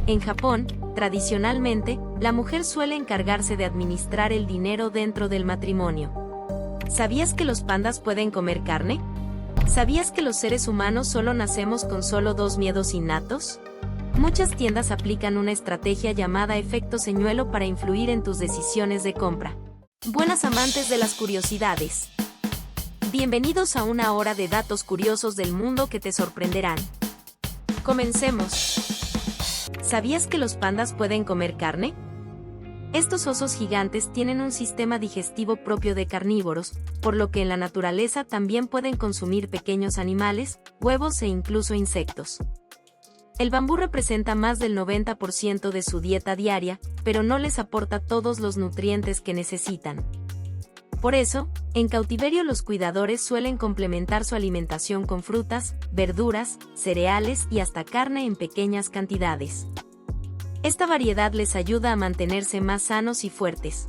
En Japón, tradicionalmente, la mujer suele encargarse de administrar el dinero dentro del matrimonio. ¿Sabías que los pandas pueden comer carne? ¿Sabías que los seres humanos solo nacemos con solo 2 miedos innatos? Muchas tiendas aplican una estrategia llamada efecto señuelo para influir en tus decisiones de compra. Buenas amantes de las curiosidades. Bienvenidos a una hora de datos curiosos del mundo que te sorprenderán. Comencemos. ¿Sabías que los pandas pueden comer carne? Estos osos gigantes tienen un sistema digestivo propio de carnívoros, por lo que en la naturaleza también pueden consumir pequeños animales, huevos e incluso insectos. El bambú representa más del 90% de su dieta diaria, pero no les aporta todos los nutrientes que necesitan. Por eso, en cautiverio los cuidadores suelen complementar su alimentación con frutas, verduras, cereales y hasta carne en pequeñas cantidades. Esta variedad les ayuda a mantenerse más sanos y fuertes.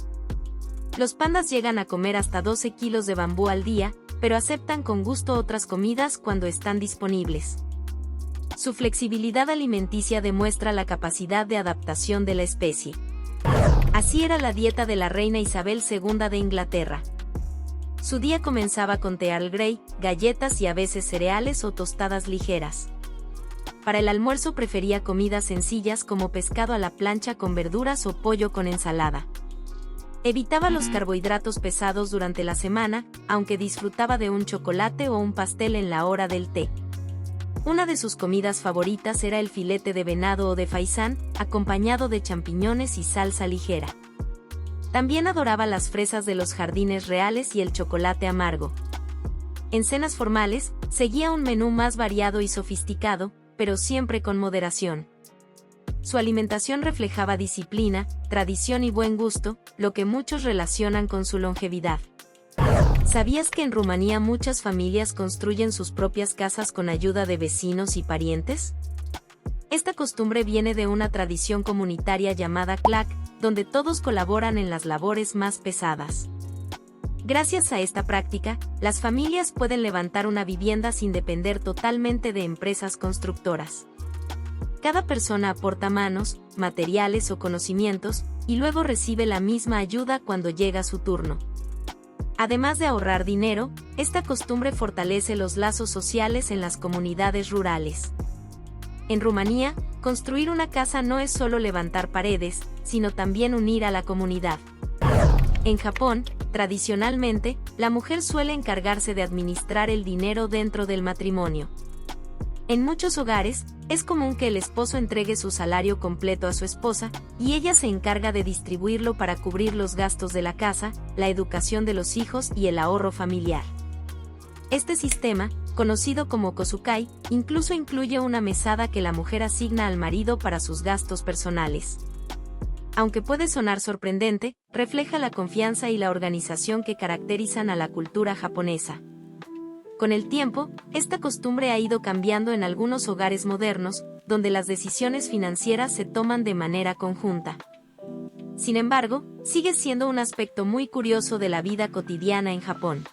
Los pandas llegan a comer hasta 12 kilos de bambú al día, pero aceptan con gusto otras comidas cuando están disponibles. Su flexibilidad alimenticia demuestra la capacidad de adaptación de la especie. Así era la dieta de la reina Isabel II de Inglaterra. Su día comenzaba con té Earl Grey, galletas y a veces cereales o tostadas ligeras. Para el almuerzo prefería comidas sencillas como pescado a la plancha con verduras o pollo con ensalada. Evitaba los carbohidratos pesados durante la semana, aunque disfrutaba de un chocolate o un pastel en la hora del té. Una de sus comidas favoritas era el filete de venado o de faisán, acompañado de champiñones y salsa ligera. También adoraba las fresas de los jardines reales y el chocolate amargo. En cenas formales, seguía un menú más variado y sofisticado, pero siempre con moderación. Su alimentación reflejaba disciplina, tradición y buen gusto, lo que muchos relacionan con su longevidad. ¿Sabías que en Rumanía muchas familias construyen sus propias casas con ayuda de vecinos y parientes? Esta costumbre viene de una tradición comunitaria llamada clac, donde todos colaboran en las labores más pesadas. Gracias a esta práctica, las familias pueden levantar una vivienda sin depender totalmente de empresas constructoras. Cada persona aporta manos, materiales o conocimientos, y luego recibe la misma ayuda cuando llega su turno. Además de ahorrar dinero, esta costumbre fortalece los lazos sociales en las comunidades rurales. En Rumanía, construir una casa no es solo levantar paredes, sino también unir a la comunidad. En Japón, tradicionalmente, la mujer suele encargarse de administrar el dinero dentro del matrimonio. En muchos hogares, es común que el esposo entregue su salario completo a su esposa, y ella se encarga de distribuirlo para cubrir los gastos de la casa, la educación de los hijos y el ahorro familiar. Este sistema, conocido como kosukai, incluso incluye una mesada que la mujer asigna al marido para sus gastos personales. Aunque puede sonar sorprendente, refleja la confianza y la organización que caracterizan a la cultura japonesa. Con el tiempo, esta costumbre ha ido cambiando en algunos hogares modernos, donde las decisiones financieras se toman de manera conjunta. Sin embargo, sigue siendo un aspecto muy curioso de la vida cotidiana en Japón.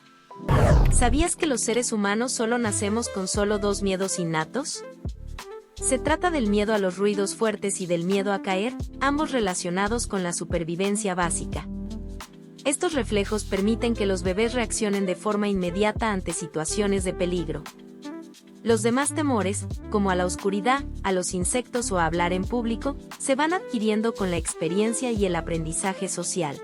¿Sabías que los seres humanos solo nacemos con solo 2 miedos innatos? Se trata del miedo a los ruidos fuertes y del miedo a caer, ambos relacionados con la supervivencia básica. Estos reflejos permiten que los bebés reaccionen de forma inmediata ante situaciones de peligro. Los demás temores, como a la oscuridad, a los insectos o a hablar en público, se van adquiriendo con la experiencia y el aprendizaje social.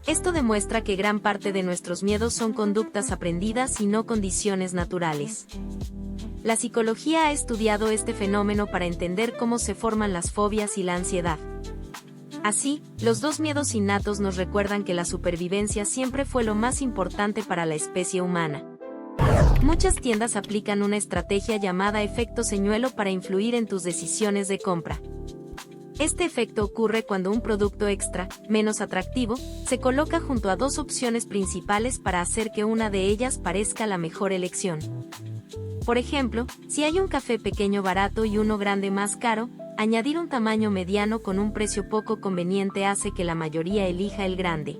Esto demuestra que gran parte de nuestros miedos son conductas aprendidas y no condiciones naturales. La psicología ha estudiado este fenómeno para entender cómo se forman las fobias y la ansiedad. Así, los 2 miedos innatos nos recuerdan que la supervivencia siempre fue lo más importante para la especie humana. Muchas tiendas aplican una estrategia llamada efecto señuelo para influir en tus decisiones de compra. Este efecto ocurre cuando un producto extra, menos atractivo, se coloca junto a 2 opciones principales para hacer que una de ellas parezca la mejor elección. Por ejemplo, si hay un café pequeño barato y uno grande más caro, añadir un tamaño mediano con un precio poco conveniente hace que la mayoría elija el grande.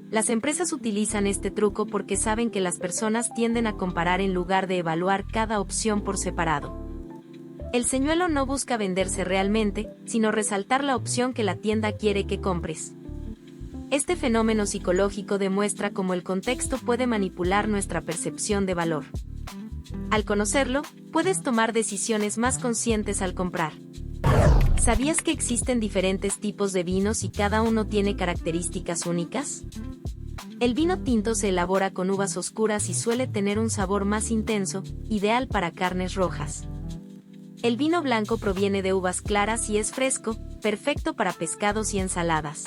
Las empresas utilizan este truco porque saben que las personas tienden a comparar en lugar de evaluar cada opción por separado. El señuelo no busca venderse realmente, sino resaltar la opción que la tienda quiere que compres. Este fenómeno psicológico demuestra cómo el contexto puede manipular nuestra percepción de valor. Al conocerlo, puedes tomar decisiones más conscientes al comprar. ¿Sabías que existen diferentes tipos de vinos y cada uno tiene características únicas? El vino tinto se elabora con uvas oscuras y suele tener un sabor más intenso, ideal para carnes rojas. El vino blanco proviene de uvas claras y es fresco, perfecto para pescados y ensaladas.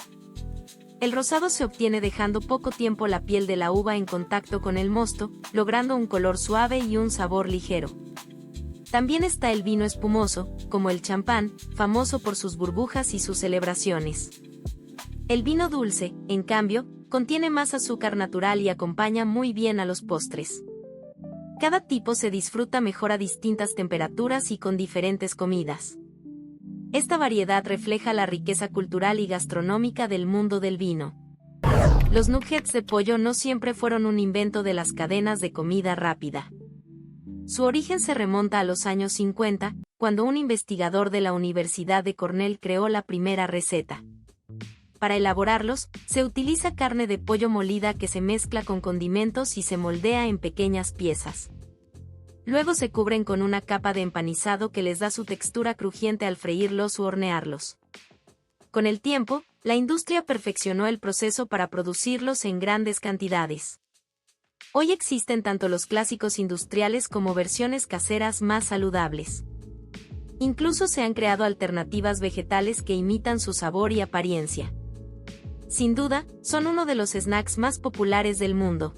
El rosado se obtiene dejando poco tiempo la piel de la uva en contacto con el mosto, logrando un color suave y un sabor ligero. También está el vino espumoso, como el champán, famoso por sus burbujas y sus celebraciones. El vino dulce, en cambio, contiene más azúcar natural y acompaña muy bien a los postres. Cada tipo se disfruta mejor a distintas temperaturas y con diferentes comidas. Esta variedad refleja la riqueza cultural y gastronómica del mundo del vino. Los nuggets de pollo no siempre fueron un invento de las cadenas de comida rápida. Su origen se remonta a los años 50, cuando un investigador de la Universidad de Cornell creó la primera receta. Para elaborarlos, se utiliza carne de pollo molida que se mezcla con condimentos y se moldea en pequeñas piezas. Luego se cubren con una capa de empanizado que les da su textura crujiente al freírlos u hornearlos. Con el tiempo, la industria perfeccionó el proceso para producirlos en grandes cantidades. Hoy existen tanto los clásicos industriales como versiones caseras más saludables. Incluso se han creado alternativas vegetales que imitan su sabor y apariencia. Sin duda, son uno de los snacks más populares del mundo.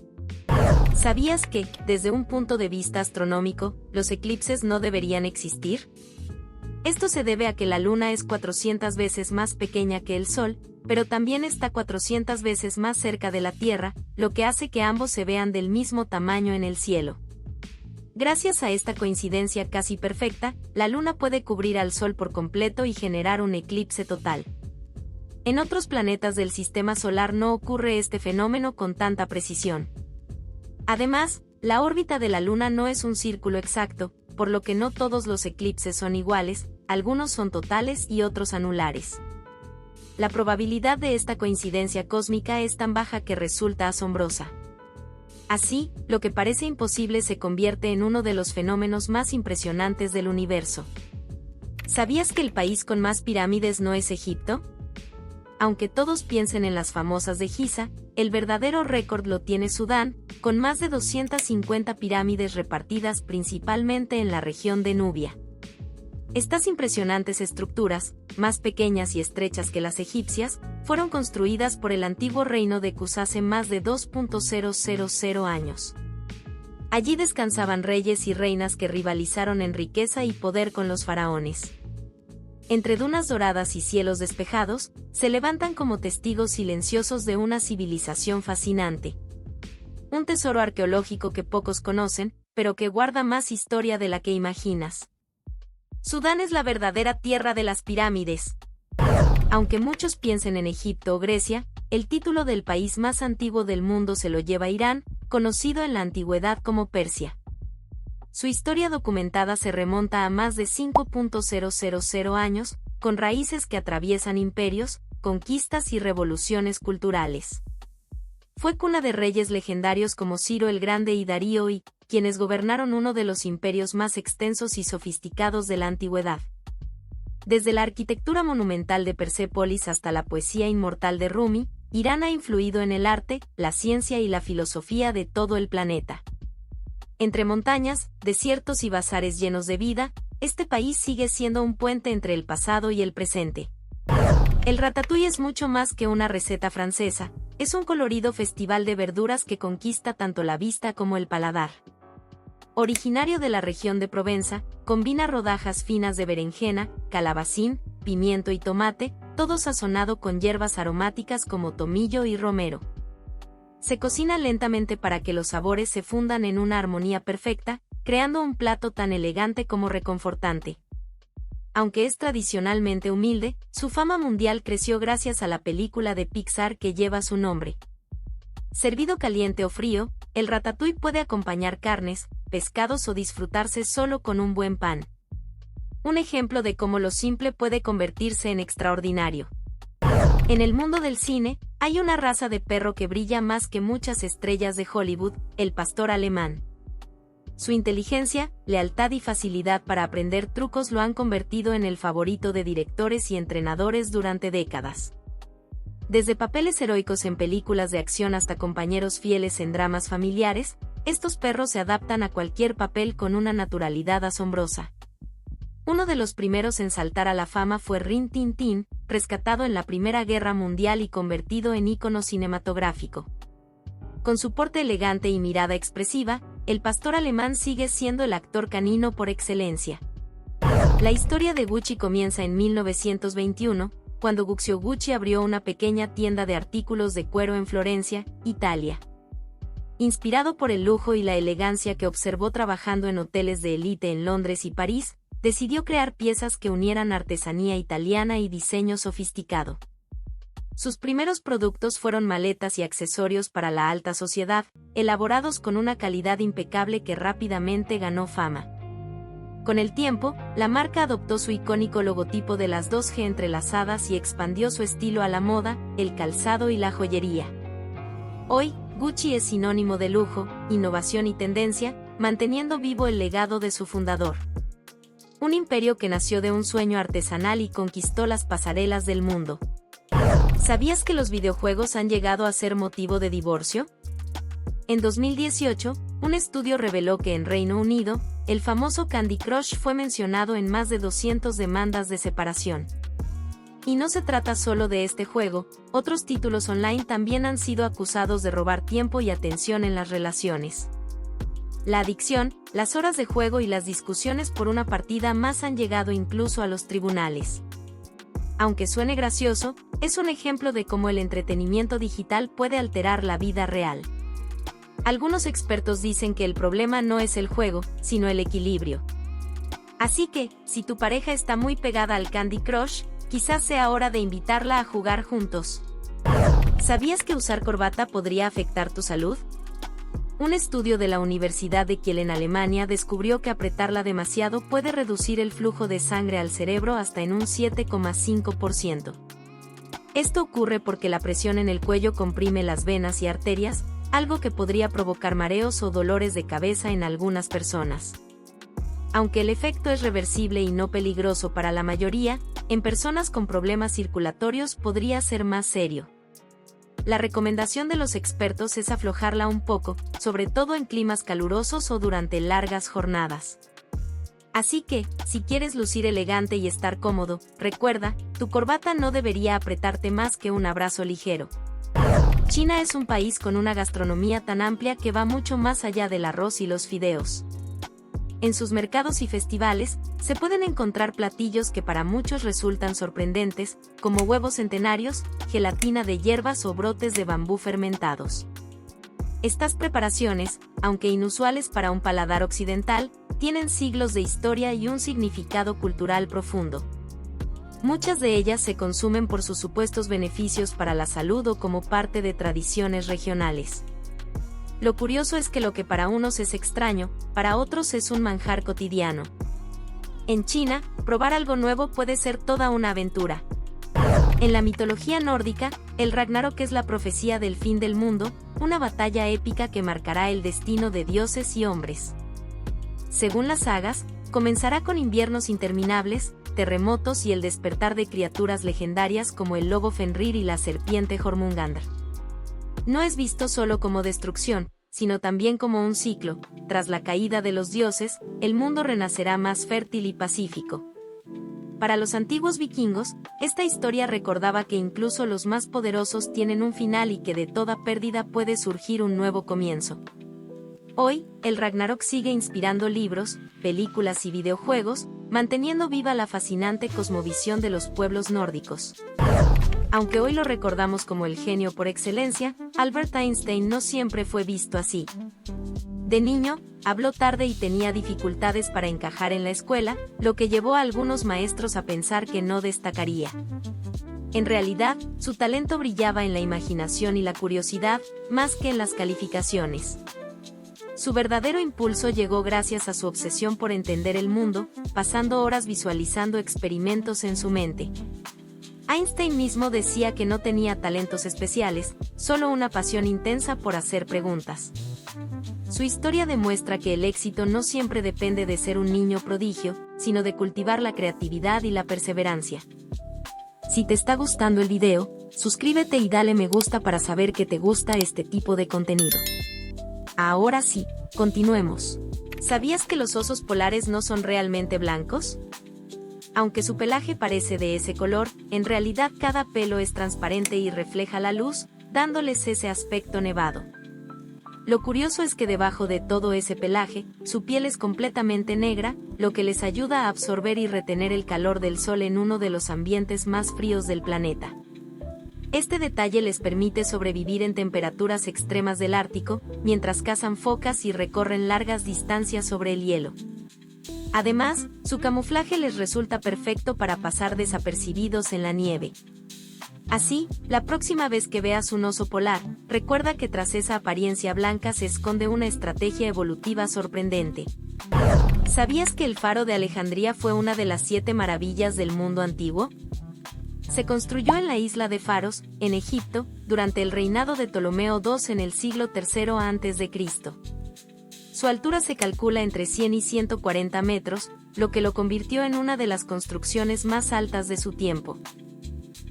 ¿Sabías que, desde un punto de vista astronómico, los eclipses no deberían existir? Esto se debe a que la Luna es 400 veces más pequeña que el Sol, pero también está 400 veces más cerca de la Tierra, lo que hace que ambos se vean del mismo tamaño en el cielo. Gracias a esta coincidencia casi perfecta, la Luna puede cubrir al Sol por completo y generar un eclipse total. En otros planetas del Sistema Solar no ocurre este fenómeno con tanta precisión. Además, la órbita de la Luna no es un círculo exacto, por lo que no todos los eclipses son iguales, algunos son totales y otros anulares. La probabilidad de esta coincidencia cósmica es tan baja que resulta asombrosa. Así, lo que parece imposible se convierte en uno de los fenómenos más impresionantes del universo. ¿Sabías que el país con más pirámides no es Egipto? Aunque todos piensen en las famosas de Giza, el verdadero récord lo tiene Sudán, con más de 250 pirámides repartidas principalmente en la región de Nubia. Estas impresionantes estructuras, más pequeñas y estrechas que las egipcias, fueron construidas por el antiguo reino de Cus hace más de 2.000 años. Allí descansaban reyes y reinas que rivalizaron en riqueza y poder con los faraones. Entre dunas doradas y cielos despejados, se levantan como testigos silenciosos de una civilización fascinante. Un tesoro arqueológico que pocos conocen, pero que guarda más historia de la que imaginas. Sudán es la verdadera tierra de las pirámides. Aunque muchos piensen en Egipto o Grecia, el título del país más antiguo del mundo se lo lleva Irán, conocido en la antigüedad como Persia. Su historia documentada se remonta a más de 5.000 años, con raíces que atraviesan imperios, conquistas y revoluciones culturales. Fue cuna de reyes legendarios como Ciro el Grande y Darío I, quienes gobernaron uno de los imperios más extensos y sofisticados de la antigüedad. Desde la arquitectura monumental de Persépolis hasta la poesía inmortal de Rumi, Irán ha influido en el arte, la ciencia y la filosofía de todo el planeta. Entre montañas, desiertos y bazares llenos de vida, este país sigue siendo un puente entre el pasado y el presente. El ratatouille es mucho más que una receta francesa, es un colorido festival de verduras que conquista tanto la vista como el paladar. Originario de la región de Provenza, combina rodajas finas de berenjena, calabacín, pimiento y tomate, todo sazonado con hierbas aromáticas como tomillo y romero. Se cocina lentamente para que los sabores se fundan en una armonía perfecta, creando un plato tan elegante como reconfortante. Aunque es tradicionalmente humilde, su fama mundial creció gracias a la película de Pixar que lleva su nombre. Servido caliente o frío, el ratatouille puede acompañar carnes, pescados o disfrutarse solo con un buen pan. un ejemplo de cómo lo simple puede convertirse en extraordinario. En el mundo del cine, hay una raza de perro que brilla más que muchas estrellas de Hollywood, el pastor alemán. Su inteligencia, lealtad y facilidad para aprender trucos lo han convertido en el favorito de directores y entrenadores durante décadas. Desde papeles heroicos en películas de acción hasta compañeros fieles en dramas familiares, estos perros se adaptan a cualquier papel con una naturalidad asombrosa. Uno de los primeros en saltar a la fama fue Rin Tin Tin, rescatado en la Primera Guerra Mundial y convertido en ícono cinematográfico. Con su porte elegante y mirada expresiva, el pastor alemán sigue siendo el actor canino por excelencia. La historia de Gucci comienza en 1921, cuando Guccio Gucci abrió una pequeña tienda de artículos de cuero en Florencia, Italia. Inspirado por el lujo y la elegancia que observó trabajando en hoteles de élite en Londres y París, decidió crear piezas que unieran artesanía italiana y diseño sofisticado. Sus primeros productos fueron maletas y accesorios para la alta sociedad, elaborados con una calidad impecable que rápidamente ganó fama. Con el tiempo, la marca adoptó su icónico logotipo de las 2G entrelazadas y expandió su estilo a la moda, el calzado y la joyería. Hoy, Gucci es sinónimo de lujo, innovación y tendencia, manteniendo vivo el legado de su fundador. Un imperio que nació de un sueño artesanal y conquistó las pasarelas del mundo. ¿Sabías que los videojuegos han llegado a ser motivo de divorcio? En 2018, un estudio reveló que en Reino Unido, el famoso Candy Crush fue mencionado en más de 200 demandas de separación. Y no se trata solo de este juego, otros títulos online también han sido acusados de robar tiempo y atención en las relaciones. La adicción, las horas de juego y las discusiones por una partida más han llegado incluso a los tribunales. Aunque suene gracioso, es un ejemplo de cómo el entretenimiento digital puede alterar la vida real. Algunos expertos dicen que el problema no es el juego, sino el equilibrio. Así que, si tu pareja está muy pegada al Candy Crush, quizás sea hora de invitarla a jugar juntos. ¿Sabías que usar corbata podría afectar tu salud? Un estudio de la Universidad de Kiel en Alemania descubrió que apretarla demasiado puede reducir el flujo de sangre al cerebro hasta en un 7,5%. Esto ocurre porque la presión en el cuello comprime las venas y arterias, algo que podría provocar mareos o dolores de cabeza en algunas personas. Aunque el efecto es reversible y no peligroso para la mayoría, en personas con problemas circulatorios podría ser más serio. La recomendación de los expertos es aflojarla un poco, sobre todo en climas calurosos o durante largas jornadas. Así que, si quieres lucir elegante y estar cómodo, recuerda, tu corbata no debería apretarte más que un abrazo ligero. China es un país con una gastronomía tan amplia que va mucho más allá del arroz y los fideos. En sus mercados y festivales, se pueden encontrar platillos que para muchos resultan sorprendentes, como huevos centenarios, gelatina de hierbas o brotes de bambú fermentados. Estas preparaciones, aunque inusuales para un paladar occidental, tienen siglos de historia y un significado cultural profundo. Muchas de ellas se consumen por sus supuestos beneficios para la salud o como parte de tradiciones regionales. Lo curioso es que lo que para unos es extraño, para otros es un manjar cotidiano. En China, probar algo nuevo puede ser toda una aventura. En la mitología nórdica, el Ragnarok es la profecía del fin del mundo, una batalla épica que marcará el destino de dioses y hombres. Según las sagas, comenzará con inviernos interminables, terremotos y el despertar de criaturas legendarias como el lobo Fenrir y la serpiente Jormungandr. No es visto solo como destrucción, sino también como un ciclo. Tras la caída de los dioses, el mundo renacerá más fértil y pacífico. Para los antiguos vikingos, esta historia recordaba que incluso los más poderosos tienen un final y que de toda pérdida puede surgir un nuevo comienzo. Hoy, el Ragnarok sigue inspirando libros, películas y videojuegos, manteniendo viva la fascinante cosmovisión de los pueblos nórdicos. Aunque hoy lo recordamos como el genio por excelencia, Albert Einstein no siempre fue visto así. De niño, habló tarde y tenía dificultades para encajar en la escuela, lo que llevó a algunos maestros a pensar que no destacaría. En realidad, su talento brillaba en la imaginación y la curiosidad, más que en las calificaciones. Su verdadero impulso llegó gracias a su obsesión por entender el mundo, pasando horas visualizando experimentos en su mente. Einstein mismo decía que no tenía talentos especiales, solo una pasión intensa por hacer preguntas. Su historia demuestra que el éxito no siempre depende de ser un niño prodigio, sino de cultivar la creatividad y la perseverancia. Si te está gustando el video, suscríbete y dale me gusta para saber que te gusta este tipo de contenido. Ahora sí, continuemos. ¿Sabías que los osos polares no son realmente blancos? Aunque su pelaje parece de ese color, en realidad cada pelo es transparente y refleja la luz, dándoles ese aspecto nevado. Lo curioso es que debajo de todo ese pelaje, su piel es completamente negra, lo que les ayuda a absorber y retener el calor del sol en uno de los ambientes más fríos del planeta. Este detalle les permite sobrevivir en temperaturas extremas del Ártico, mientras cazan focas y recorren largas distancias sobre el hielo. Además, su camuflaje les resulta perfecto para pasar desapercibidos en la nieve. Así, la próxima vez que veas un oso polar, recuerda que tras esa apariencia blanca se esconde una estrategia evolutiva sorprendente. ¿Sabías que el Faro de Alejandría fue una de las 7 maravillas del mundo antiguo? Se construyó en la isla de Faros, en Egipto, durante el reinado de Ptolomeo II en el siglo III a.C. Su altura se calcula entre 100 y 140 metros, lo que lo convirtió en una de las construcciones más altas de su tiempo.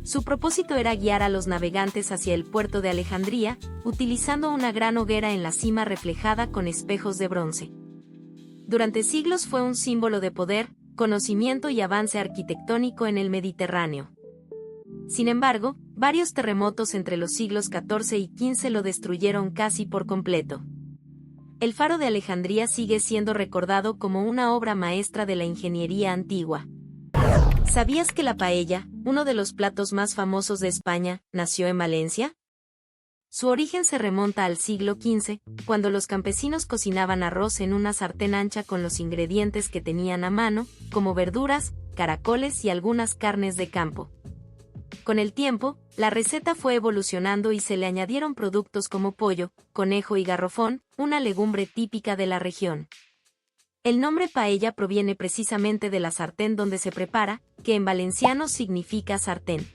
Su propósito era guiar a los navegantes hacia el puerto de Alejandría, utilizando una gran hoguera en la cima reflejada con espejos de bronce. Durante siglos fue un símbolo de poder, conocimiento y avance arquitectónico en el Mediterráneo. Sin embargo, varios terremotos entre los siglos XIV y XV lo destruyeron casi por completo. El Faro de Alejandría sigue siendo recordado como una obra maestra de la ingeniería antigua. ¿Sabías que la paella, uno de los platos más famosos de España, nació en Valencia? Su origen se remonta al siglo XV, cuando los campesinos cocinaban arroz en una sartén ancha con los ingredientes que tenían a mano, como verduras, caracoles y algunas carnes de campo. Con el tiempo, la receta fue evolucionando y se le añadieron productos como pollo, conejo y garrofón, una legumbre típica de la región. El nombre paella proviene precisamente de la sartén donde se prepara, que en valenciano significa sartén.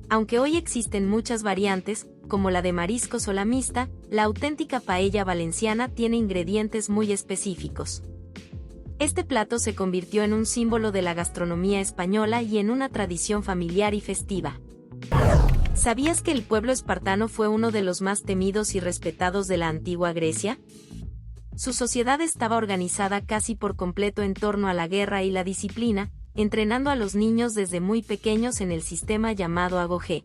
Aunque hoy existen muchas variantes, como la de mariscos o la mixta, la auténtica paella valenciana tiene ingredientes muy específicos. Este plato se convirtió en un símbolo de la gastronomía española y en una tradición familiar y festiva. ¿Sabías que el pueblo espartano fue uno de los más temidos y respetados de la antigua Grecia? Su sociedad estaba organizada casi por completo en torno a la guerra y la disciplina, entrenando a los niños desde muy pequeños en el sistema llamado agogé.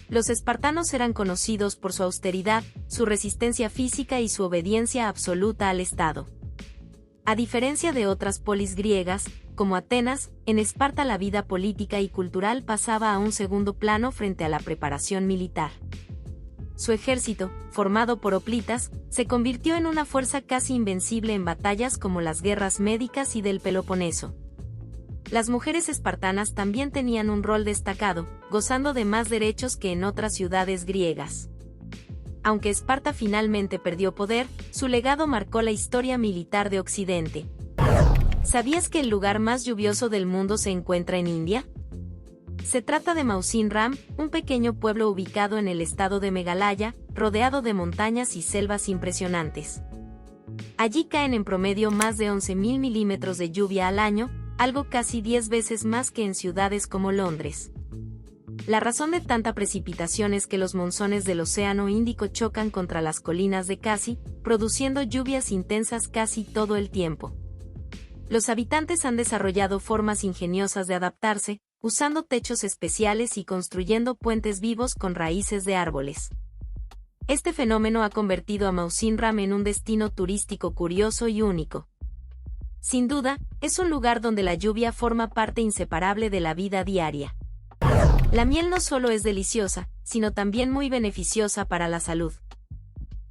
Los espartanos eran conocidos por su austeridad, su resistencia física y su obediencia absoluta al Estado. A diferencia de otras polis griegas, como Atenas, en Esparta la vida política y cultural pasaba a un segundo plano frente a la preparación militar. Su ejército, formado por hoplitas, se convirtió en una fuerza casi invencible en batallas como las guerras médicas y del Peloponeso. Las mujeres espartanas también tenían un rol destacado, gozando de más derechos que en otras ciudades griegas. Aunque Esparta finalmente perdió poder, su legado marcó la historia militar de Occidente. ¿Sabías que el lugar más lluvioso del mundo se encuentra en India? Se trata de Mausin Ram, un pequeño pueblo ubicado en el estado de Meghalaya, rodeado de montañas y selvas impresionantes. Allí caen en promedio más de 11.000 milímetros de lluvia al año, algo casi 10 veces más que en ciudades como Londres. La razón de tanta precipitación es que los monzones del Océano Índico chocan contra las colinas de Khasi, produciendo lluvias intensas casi todo el tiempo. Los habitantes han desarrollado formas ingeniosas de adaptarse, usando techos especiales y construyendo puentes vivos con raíces de árboles. Este fenómeno ha convertido a Mausin Ram en un destino turístico curioso y único. Sin duda, es un lugar donde la lluvia forma parte inseparable de la vida diaria. La miel no solo es deliciosa, sino también muy beneficiosa para la salud.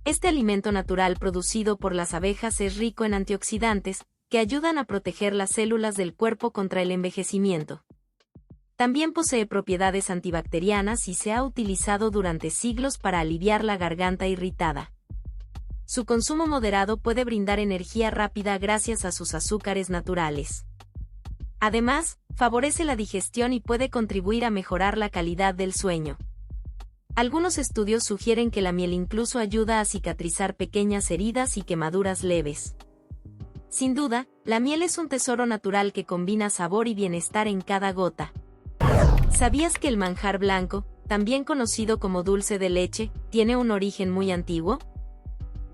Este alimento natural producido por las abejas es rico en antioxidantes, que ayudan a proteger las células del cuerpo contra el envejecimiento. También posee propiedades antibacterianas y se ha utilizado durante siglos para aliviar la garganta irritada. Su consumo moderado puede brindar energía rápida gracias a sus azúcares naturales. Además, favorece la digestión y puede contribuir a mejorar la calidad del sueño. Algunos estudios sugieren que la miel incluso ayuda a cicatrizar pequeñas heridas y quemaduras leves. Sin duda, la miel es un tesoro natural que combina sabor y bienestar en cada gota. ¿Sabías que el manjar blanco, también conocido como dulce de leche, tiene un origen muy antiguo?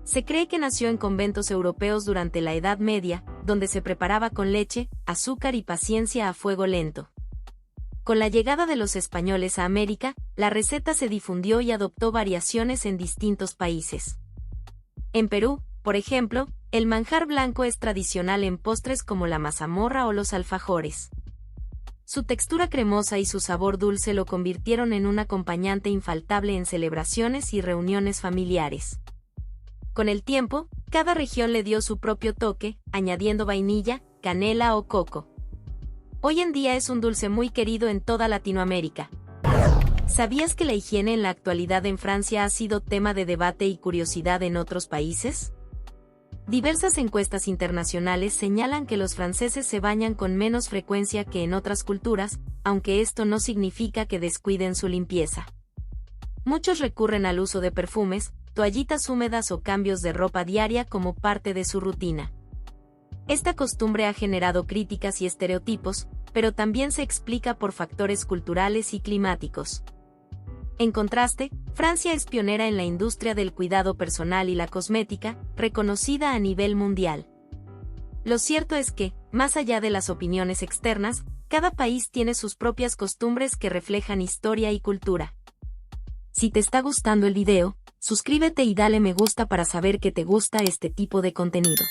Se cree que nació en conventos europeos durante la Edad Media, donde se preparaba con leche, azúcar y paciencia a fuego lento. Con la llegada de los españoles a América, la receta se difundió y adoptó variaciones en distintos países. En Perú, por ejemplo, el manjar blanco es tradicional en postres como la mazamorra o los alfajores. Su textura cremosa y su sabor dulce lo convirtieron en un acompañante infaltable en celebraciones y reuniones familiares. Con el tiempo, cada región le dio su propio toque, añadiendo vainilla, canela o coco. Hoy en día es un dulce muy querido en toda Latinoamérica. ¿Sabías que la higiene en la actualidad en Francia ha sido tema de debate y curiosidad en otros países? Diversas encuestas internacionales señalan que los franceses se bañan con menos frecuencia que en otras culturas, aunque esto no significa que descuiden su limpieza. Muchos recurren al uso de perfumes, toallitas húmedas o cambios de ropa diaria como parte de su rutina. Esta costumbre ha generado críticas y estereotipos, pero también se explica por factores culturales y climáticos. En contraste, Francia es pionera en la industria del cuidado personal y la cosmética, reconocida a nivel mundial. Lo cierto es que, más allá de las opiniones externas, cada país tiene sus propias costumbres que reflejan historia y cultura. Si te está gustando el video, suscríbete y dale me gusta para saber que te gusta este tipo de contenido.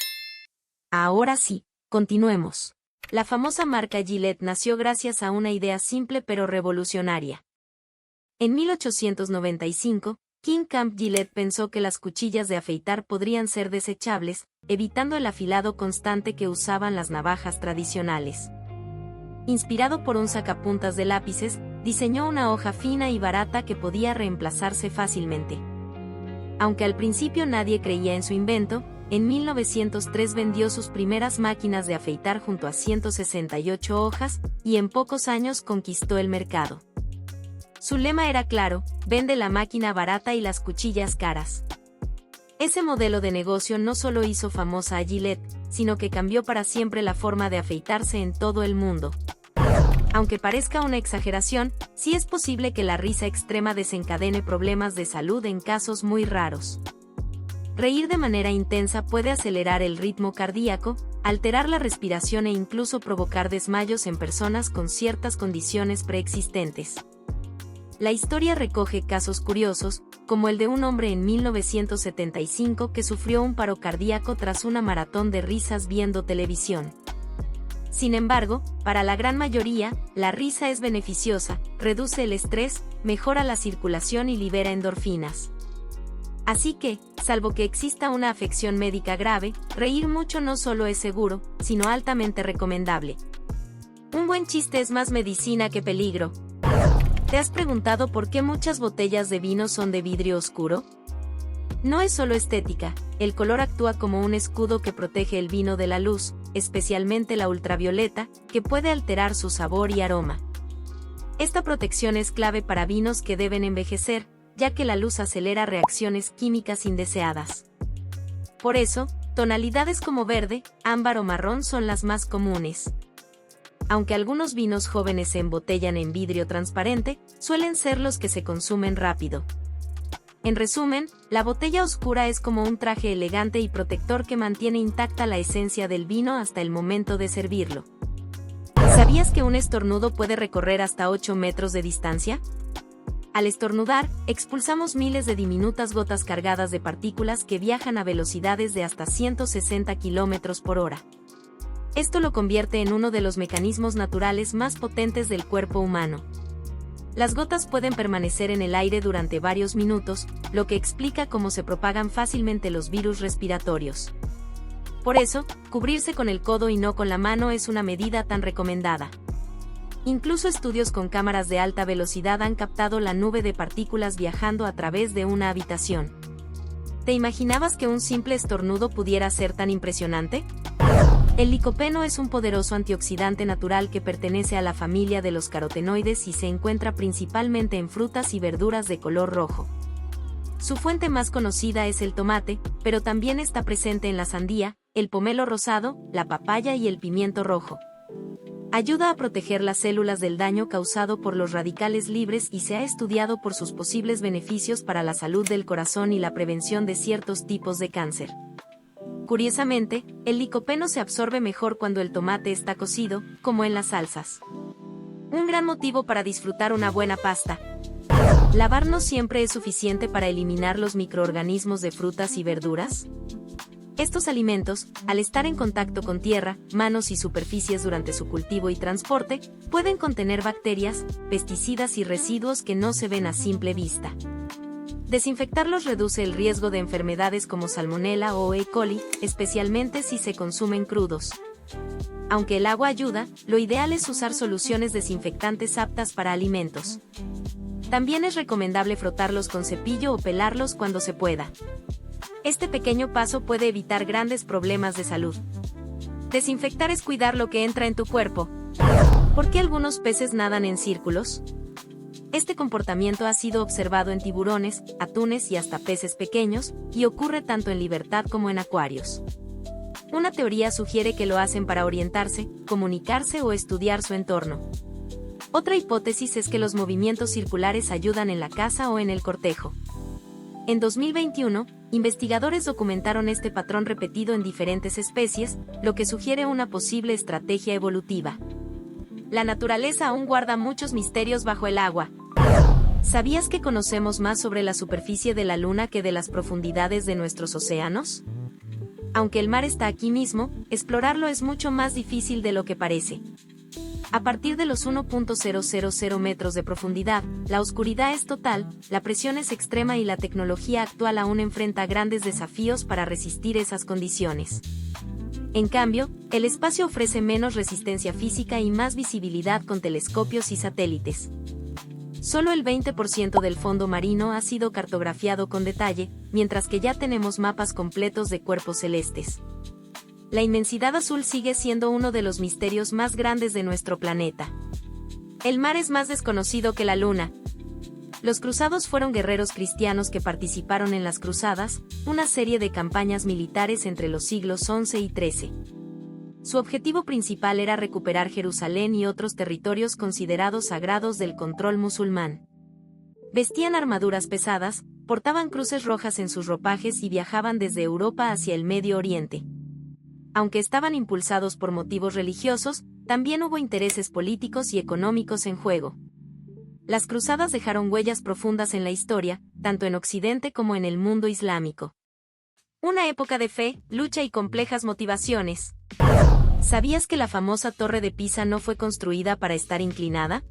Ahora sí, continuemos. La famosa marca Gillette nació gracias a una idea simple pero revolucionaria. En 1895, King Camp Gillette pensó que las cuchillas de afeitar podrían ser desechables, evitando el afilado constante que usaban las navajas tradicionales. Inspirado por un sacapuntas de lápices, diseñó una hoja fina y barata que podía reemplazarse fácilmente. Aunque al principio nadie creía en su invento, en 1903 vendió sus primeras máquinas de afeitar junto a 168 hojas, y en pocos años conquistó el mercado. Su lema era claro: vende la máquina barata y las cuchillas caras. Ese modelo de negocio no solo hizo famosa a Gillette, sino que cambió para siempre la forma de afeitarse en todo el mundo. Aunque parezca una exageración, sí es posible que la risa extrema desencadene problemas de salud en casos muy raros. Reír de manera intensa puede acelerar el ritmo cardíaco, alterar la respiración e incluso provocar desmayos en personas con ciertas condiciones preexistentes. La historia recoge casos curiosos, como el de un hombre en 1975 que sufrió un paro cardíaco tras una maratón de risas viendo televisión. Sin embargo, para la gran mayoría, la risa es beneficiosa, reduce el estrés, mejora la circulación y libera endorfinas. Así que, salvo que exista una afección médica grave, reír mucho no solo es seguro, sino altamente recomendable. Un buen chiste es más medicina que peligro. ¿Te has preguntado por qué muchas botellas de vino son de vidrio oscuro? No es solo estética, el color actúa como un escudo que protege el vino de la luz, especialmente la ultravioleta, que puede alterar su sabor y aroma. Esta protección es clave para vinos que deben envejecer, ya que la luz acelera reacciones químicas indeseadas. Por eso, tonalidades como verde, ámbar o marrón son las más comunes. Aunque algunos vinos jóvenes se embotellan en vidrio transparente, suelen ser los que se consumen rápido. En resumen, la botella oscura es como un traje elegante y protector que mantiene intacta la esencia del vino hasta el momento de servirlo. ¿Sabías que un estornudo puede recorrer hasta 8 metros de distancia? Al estornudar, expulsamos miles de diminutas gotas cargadas de partículas que viajan a velocidades de hasta 160 km por hora. Esto lo convierte en uno de los mecanismos naturales más potentes del cuerpo humano. Las gotas pueden permanecer en el aire durante varios minutos, lo que explica cómo se propagan fácilmente los virus respiratorios. Por eso, cubrirse con el codo y no con la mano es una medida tan recomendada. Incluso estudios con cámaras de alta velocidad han captado la nube de partículas viajando a través de una habitación. ¿Te imaginabas que un simple estornudo pudiera ser tan impresionante? El licopeno es un poderoso antioxidante natural que pertenece a la familia de los carotenoides y se encuentra principalmente en frutas y verduras de color rojo. Su fuente más conocida es el tomate, pero también está presente en la sandía, el pomelo rosado, la papaya y el pimiento rojo. Ayuda a proteger las células del daño causado por los radicales libres y se ha estudiado por sus posibles beneficios para la salud del corazón y la prevención de ciertos tipos de cáncer. Curiosamente, el licopeno se absorbe mejor cuando el tomate está cocido, como en las salsas. Un gran motivo para disfrutar una buena pasta. ¿Lavar no siempre es suficiente para eliminar los microorganismos de frutas y verduras? Estos alimentos, al estar en contacto con tierra, manos y superficies durante su cultivo y transporte, pueden contener bacterias, pesticidas y residuos que no se ven a simple vista. Desinfectarlos reduce el riesgo de enfermedades como Salmonella o E. coli, especialmente si se consumen crudos. Aunque el agua ayuda, lo ideal es usar soluciones desinfectantes aptas para alimentos. También es recomendable frotarlos con cepillo o pelarlos cuando se pueda. Este pequeño paso puede evitar grandes problemas de salud. Desinfectar es cuidar lo que entra en tu cuerpo. ¿Por qué algunos peces nadan en círculos? Este comportamiento ha sido observado en tiburones, atunes y hasta peces pequeños, y ocurre tanto en libertad como en acuarios. Una teoría sugiere que lo hacen para orientarse, comunicarse o estudiar su entorno. Otra hipótesis es que los movimientos circulares ayudan en la caza o en el cortejo. En 2021, investigadores documentaron este patrón repetido en diferentes especies, lo que sugiere una posible estrategia evolutiva. La naturaleza aún guarda muchos misterios bajo el agua. ¿Sabías que conocemos más sobre la superficie de la Luna que de las profundidades de nuestros océanos? Aunque el mar está aquí mismo, explorarlo es mucho más difícil de lo que parece. A partir de los 1.000 metros de profundidad, la oscuridad es total, la presión es extrema y la tecnología actual aún enfrenta grandes desafíos para resistir esas condiciones. En cambio, el espacio ofrece menos resistencia física y más visibilidad con telescopios y satélites. Solo el 20% del fondo marino ha sido cartografiado con detalle, mientras que ya tenemos mapas completos de cuerpos celestes. La inmensidad azul sigue siendo uno de los misterios más grandes de nuestro planeta. El mar es más desconocido que la luna. Los cruzados fueron guerreros cristianos que participaron en las cruzadas, una serie de campañas militares entre los siglos XI y XIII. Su objetivo principal era recuperar Jerusalén y otros territorios considerados sagrados del control musulmán. Vestían armaduras pesadas, portaban cruces rojas en sus ropajes y viajaban desde Europa hacia el Medio Oriente. Aunque estaban impulsados por motivos religiosos, también hubo intereses políticos y económicos en juego. Las cruzadas dejaron huellas profundas en la historia, tanto en Occidente como en el mundo islámico. Una época de fe, lucha y complejas motivaciones. ¿Sabías que la famosa Torre de Pisa no fue construida para estar inclinada?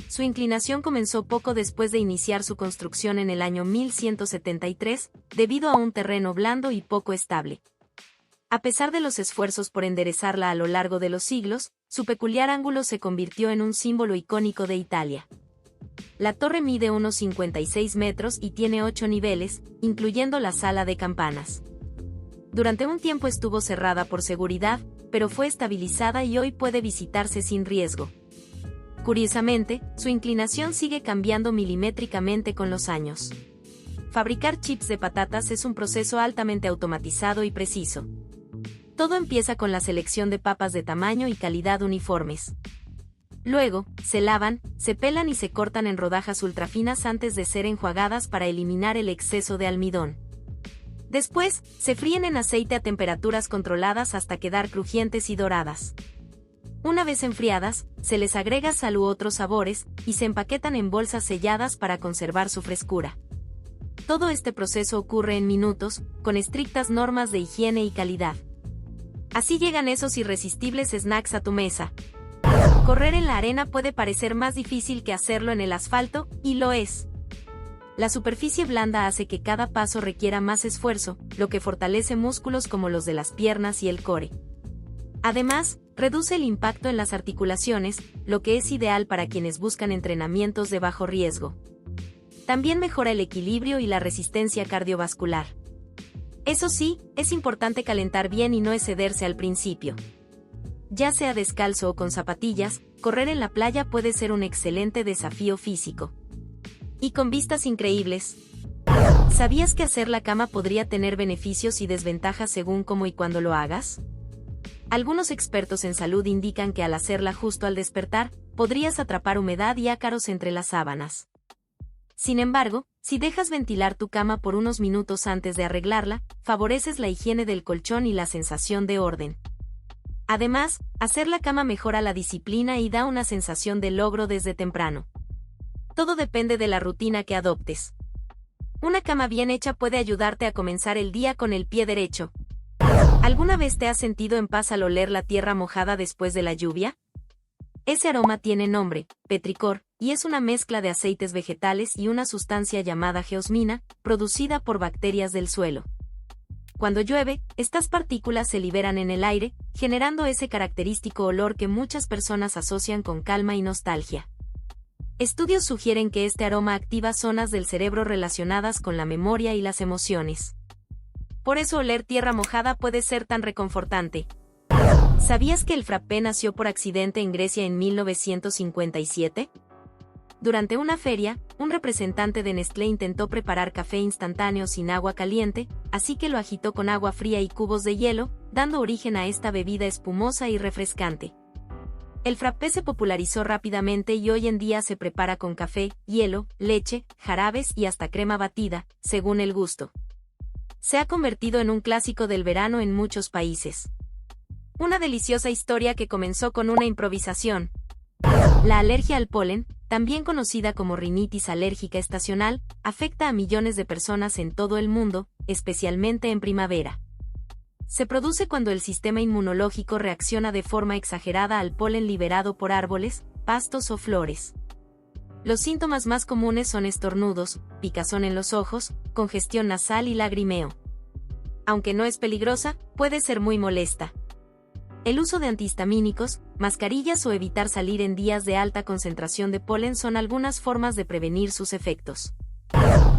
Su inclinación comenzó poco después de iniciar su construcción en el año 1173, debido a un terreno blando y poco estable. A pesar de los esfuerzos por enderezarla a lo largo de los siglos, su peculiar ángulo se convirtió en un símbolo icónico de Italia. La torre mide unos 56 metros y tiene 8 niveles, incluyendo la sala de campanas. Durante un tiempo estuvo cerrada por seguridad, pero fue estabilizada y hoy puede visitarse sin riesgo. Curiosamente, su inclinación sigue cambiando milimétricamente con los años. Fabricar chips de patatas es un proceso altamente automatizado y preciso. Todo empieza con la selección de papas de tamaño y calidad uniformes. Luego, se lavan, se pelan y se cortan en rodajas ultrafinas antes de ser enjuagadas para eliminar el exceso de almidón. Después, se fríen en aceite a temperaturas controladas hasta quedar crujientes y doradas. Una vez enfriadas, se les agrega sal u otros sabores, y se empaquetan en bolsas selladas para conservar su frescura. Todo este proceso ocurre en minutos, con estrictas normas de higiene y calidad. Así llegan esos irresistibles snacks a tu mesa. Correr en la arena puede parecer más difícil que hacerlo en el asfalto, y lo es. La superficie blanda hace que cada paso requiera más esfuerzo, lo que fortalece músculos como los de las piernas y el core. Además, reduce el impacto en las articulaciones, lo que es ideal para quienes buscan entrenamientos de bajo riesgo. También mejora el equilibrio y la resistencia cardiovascular. Eso sí, es importante calentar bien y no excederse al principio. Ya sea descalzo o con zapatillas, correr en la playa puede ser un excelente desafío físico. Y con vistas increíbles. ¿Sabías que hacer la cama podría tener beneficios y desventajas según cómo y cuándo lo hagas? Algunos expertos en salud indican que al hacerla justo al despertar, podrías atrapar humedad y ácaros entre las sábanas. Sin embargo, si dejas ventilar tu cama por unos minutos antes de arreglarla, favoreces la higiene del colchón y la sensación de orden. Además, hacer la cama mejora la disciplina y da una sensación de logro desde temprano. Todo depende de la rutina que adoptes. Una cama bien hecha puede ayudarte a comenzar el día con el pie derecho. ¿Alguna vez te has sentido en paz al oler la tierra mojada después de la lluvia? Ese aroma tiene nombre, petricor, y es una mezcla de aceites vegetales y una sustancia llamada geosmina, producida por bacterias del suelo. Cuando llueve, estas partículas se liberan en el aire, generando ese característico olor que muchas personas asocian con calma y nostalgia. Estudios sugieren que este aroma activa zonas del cerebro relacionadas con la memoria y las emociones. Por eso oler tierra mojada puede ser tan reconfortante. ¿Sabías que el frappé nació por accidente en Grecia en 1957? Durante una feria, un representante de Nestlé intentó preparar café instantáneo sin agua caliente, así que lo agitó con agua fría y cubos de hielo, dando origen a esta bebida espumosa y refrescante. El frappé se popularizó rápidamente y hoy en día se prepara con café, hielo, leche, jarabes y hasta crema batida, según el gusto. Se ha convertido en un clásico del verano en muchos países. Una deliciosa historia que comenzó con una improvisación. La alergia al polen, también conocida como rinitis alérgica estacional, afecta a millones de personas en todo el mundo, especialmente en primavera. Se produce cuando el sistema inmunológico reacciona de forma exagerada al polen liberado por árboles, pastos o flores. Los síntomas más comunes son estornudos, picazón en los ojos, congestión nasal y lagrimeo. Aunque no es peligrosa, puede ser muy molesta. El uso de antihistamínicos, mascarillas o evitar salir en días de alta concentración de polen son algunas formas de prevenir sus efectos.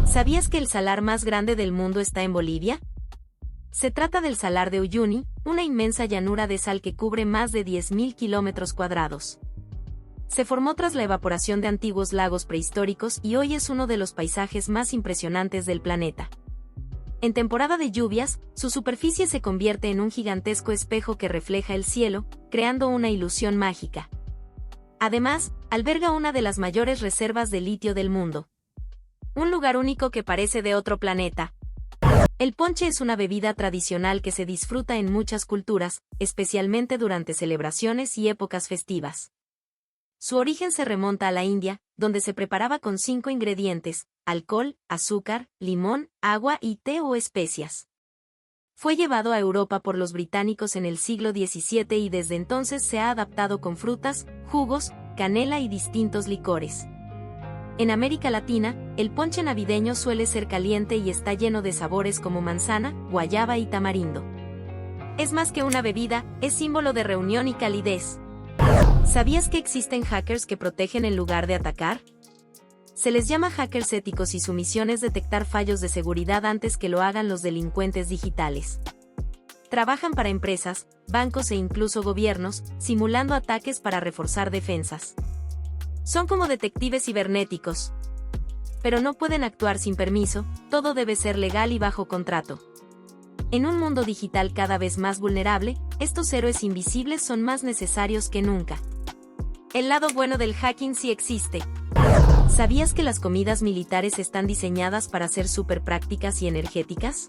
¿Sabías que el salar más grande del mundo está en Bolivia? Se trata del Salar de Uyuni, una inmensa llanura de sal que cubre más de 10.000 kilómetros cuadrados. Se formó tras la evaporación de antiguos lagos prehistóricos y hoy es uno de los paisajes más impresionantes del planeta. En temporada de lluvias, su superficie se convierte en un gigantesco espejo que refleja el cielo, creando una ilusión mágica. Además, alberga una de las mayores reservas de litio del mundo. Un lugar único que parece de otro planeta. El ponche es una bebida tradicional que se disfruta en muchas culturas, especialmente durante celebraciones y épocas festivas. Su origen se remonta a la India, donde se preparaba con 5 ingredientes: alcohol, azúcar, limón, agua y té o especias. Fue llevado a Europa por los británicos en el siglo XVII y desde entonces se ha adaptado con frutas, jugos, canela y distintos licores. En América Latina, el ponche navideño suele ser caliente y está lleno de sabores como manzana, guayaba y tamarindo. Es más que una bebida, es símbolo de reunión y calidez. ¿Sabías que existen hackers que protegen en lugar de atacar? Se les llama hackers éticos y su misión es detectar fallos de seguridad antes que lo hagan los delincuentes digitales. Trabajan para empresas, bancos e incluso gobiernos, simulando ataques para reforzar defensas. Son como detectives cibernéticos. Pero no pueden actuar sin permiso, todo debe ser legal y bajo contrato. En un mundo digital cada vez más vulnerable, estos héroes invisibles son más necesarios que nunca. El lado bueno del hacking sí existe. ¿Sabías que las comidas militares están diseñadas para ser súper prácticas y energéticas?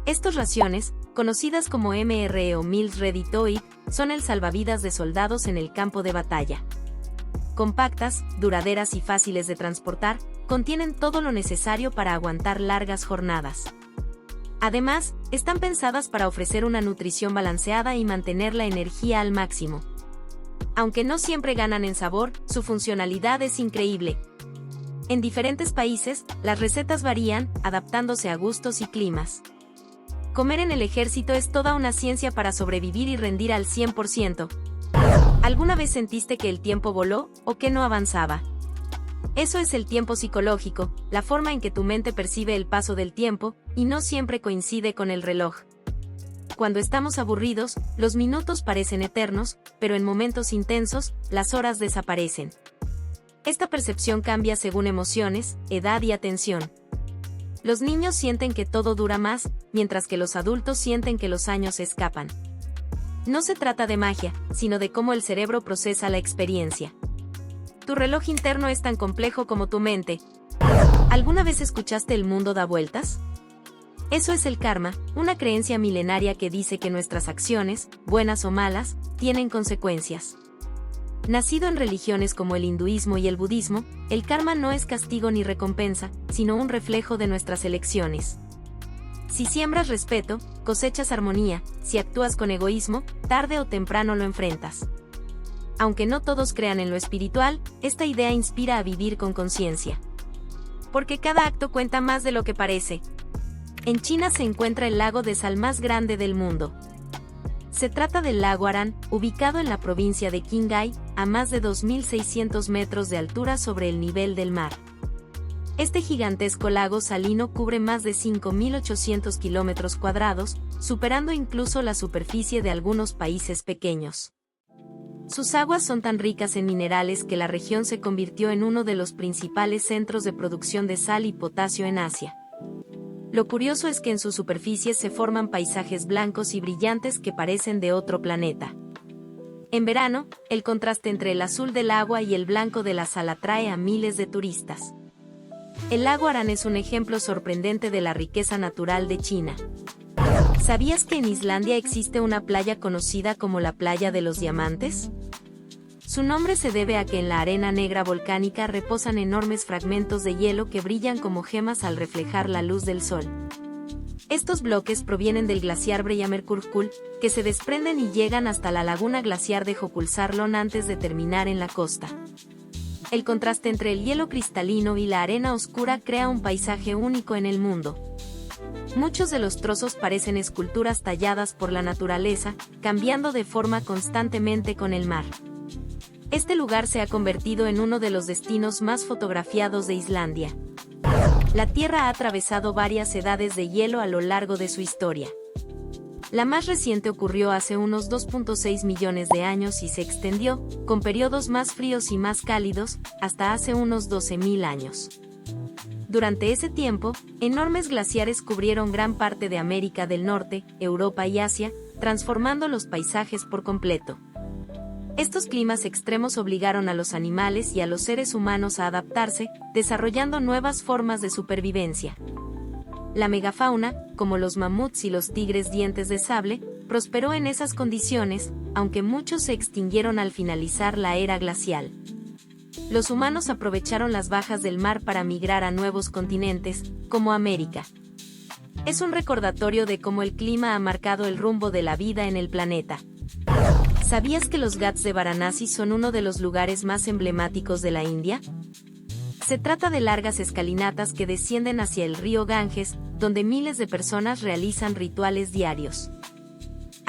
Estas raciones, conocidas como MRE o Meals Ready to Eat, son el salvavidas de soldados en el campo de batalla. Compactas, duraderas y fáciles de transportar, contienen todo lo necesario para aguantar largas jornadas. Además, están pensadas para ofrecer una nutrición balanceada y mantener la energía al máximo. Aunque no siempre ganan en sabor, su funcionalidad es increíble. En diferentes países, las recetas varían, adaptándose a gustos y climas. Comer en el ejército es toda una ciencia para sobrevivir y rendir al 100%. ¿Alguna vez sentiste que el tiempo voló o que no avanzaba? Eso es el tiempo psicológico, la forma en que tu mente percibe el paso del tiempo, y no siempre coincide con el reloj. Cuando estamos aburridos, los minutos parecen eternos, pero en momentos intensos, las horas desaparecen. Esta percepción cambia según emociones, edad y atención. Los niños sienten que todo dura más, mientras que los adultos sienten que los años escapan. No se trata de magia, sino de cómo el cerebro procesa la experiencia. Tu reloj interno es tan complejo como tu mente. ¿Alguna vez escuchaste el mundo da vueltas? Eso es el karma, una creencia milenaria que dice que nuestras acciones, buenas o malas, tienen consecuencias. Nacido en religiones como el hinduismo y el budismo, el karma no es castigo ni recompensa, sino un reflejo de nuestras elecciones. Si siembras respeto, cosechas armonía; si actúas con egoísmo, tarde o temprano lo enfrentas. Aunque no todos crean en lo espiritual, esta idea inspira a vivir con conciencia. Porque cada acto cuenta más de lo que parece. En China se encuentra el lago de sal más grande del mundo. Se trata del lago Aran, ubicado en la provincia de Qinghai, a más de 2.600 metros de altura sobre el nivel del mar. Este gigantesco lago salino cubre más de 5.800 kilómetros cuadrados, superando incluso la superficie de algunos países pequeños. Sus aguas son tan ricas en minerales que la región se convirtió en uno de los principales centros de producción de sal y potasio en Asia. Lo curioso es que en su superficie se forman paisajes blancos y brillantes que parecen de otro planeta. En verano, el contraste entre el azul del agua y el blanco de la sal atrae a miles de turistas. El lago Aran es un ejemplo sorprendente de la riqueza natural de China. ¿Sabías que en Islandia existe una playa conocida como la Playa de los Diamantes? Su nombre se debe a que en la arena negra volcánica reposan enormes fragmentos de hielo que brillan como gemas al reflejar la luz del sol. Estos bloques provienen del glaciar Breiðamerkurkul, que se desprenden y llegan hasta la laguna glaciar de Jökulsárlón antes de terminar en la costa. El contraste entre el hielo cristalino y la arena oscura crea un paisaje único en el mundo. Muchos de los trozos parecen esculturas talladas por la naturaleza, cambiando de forma constantemente con el mar. Este lugar se ha convertido en uno de los destinos más fotografiados de Islandia. La Tierra ha atravesado varias edades de hielo a lo largo de su historia. La más reciente ocurrió hace unos 2.6 millones de años y se extendió, con periodos más fríos y más cálidos, hasta hace unos 12.000 años. Durante ese tiempo, enormes glaciares cubrieron gran parte de América del Norte, Europa y Asia, transformando los paisajes por completo. Estos climas extremos obligaron a los animales y a los seres humanos a adaptarse, desarrollando nuevas formas de supervivencia. La megafauna, como los mamuts y los tigres dientes de sable, prosperó en esas condiciones, aunque muchos se extinguieron al finalizar la era glacial. Los humanos aprovecharon las bajas del mar para migrar a nuevos continentes, como América. Es un recordatorio de cómo el clima ha marcado el rumbo de la vida en el planeta. ¿Sabías que los Ghats de Varanasi son uno de los lugares más emblemáticos de la India? Se trata de largas escalinatas que descienden hacia el río Ganges, donde miles de personas realizan rituales diarios.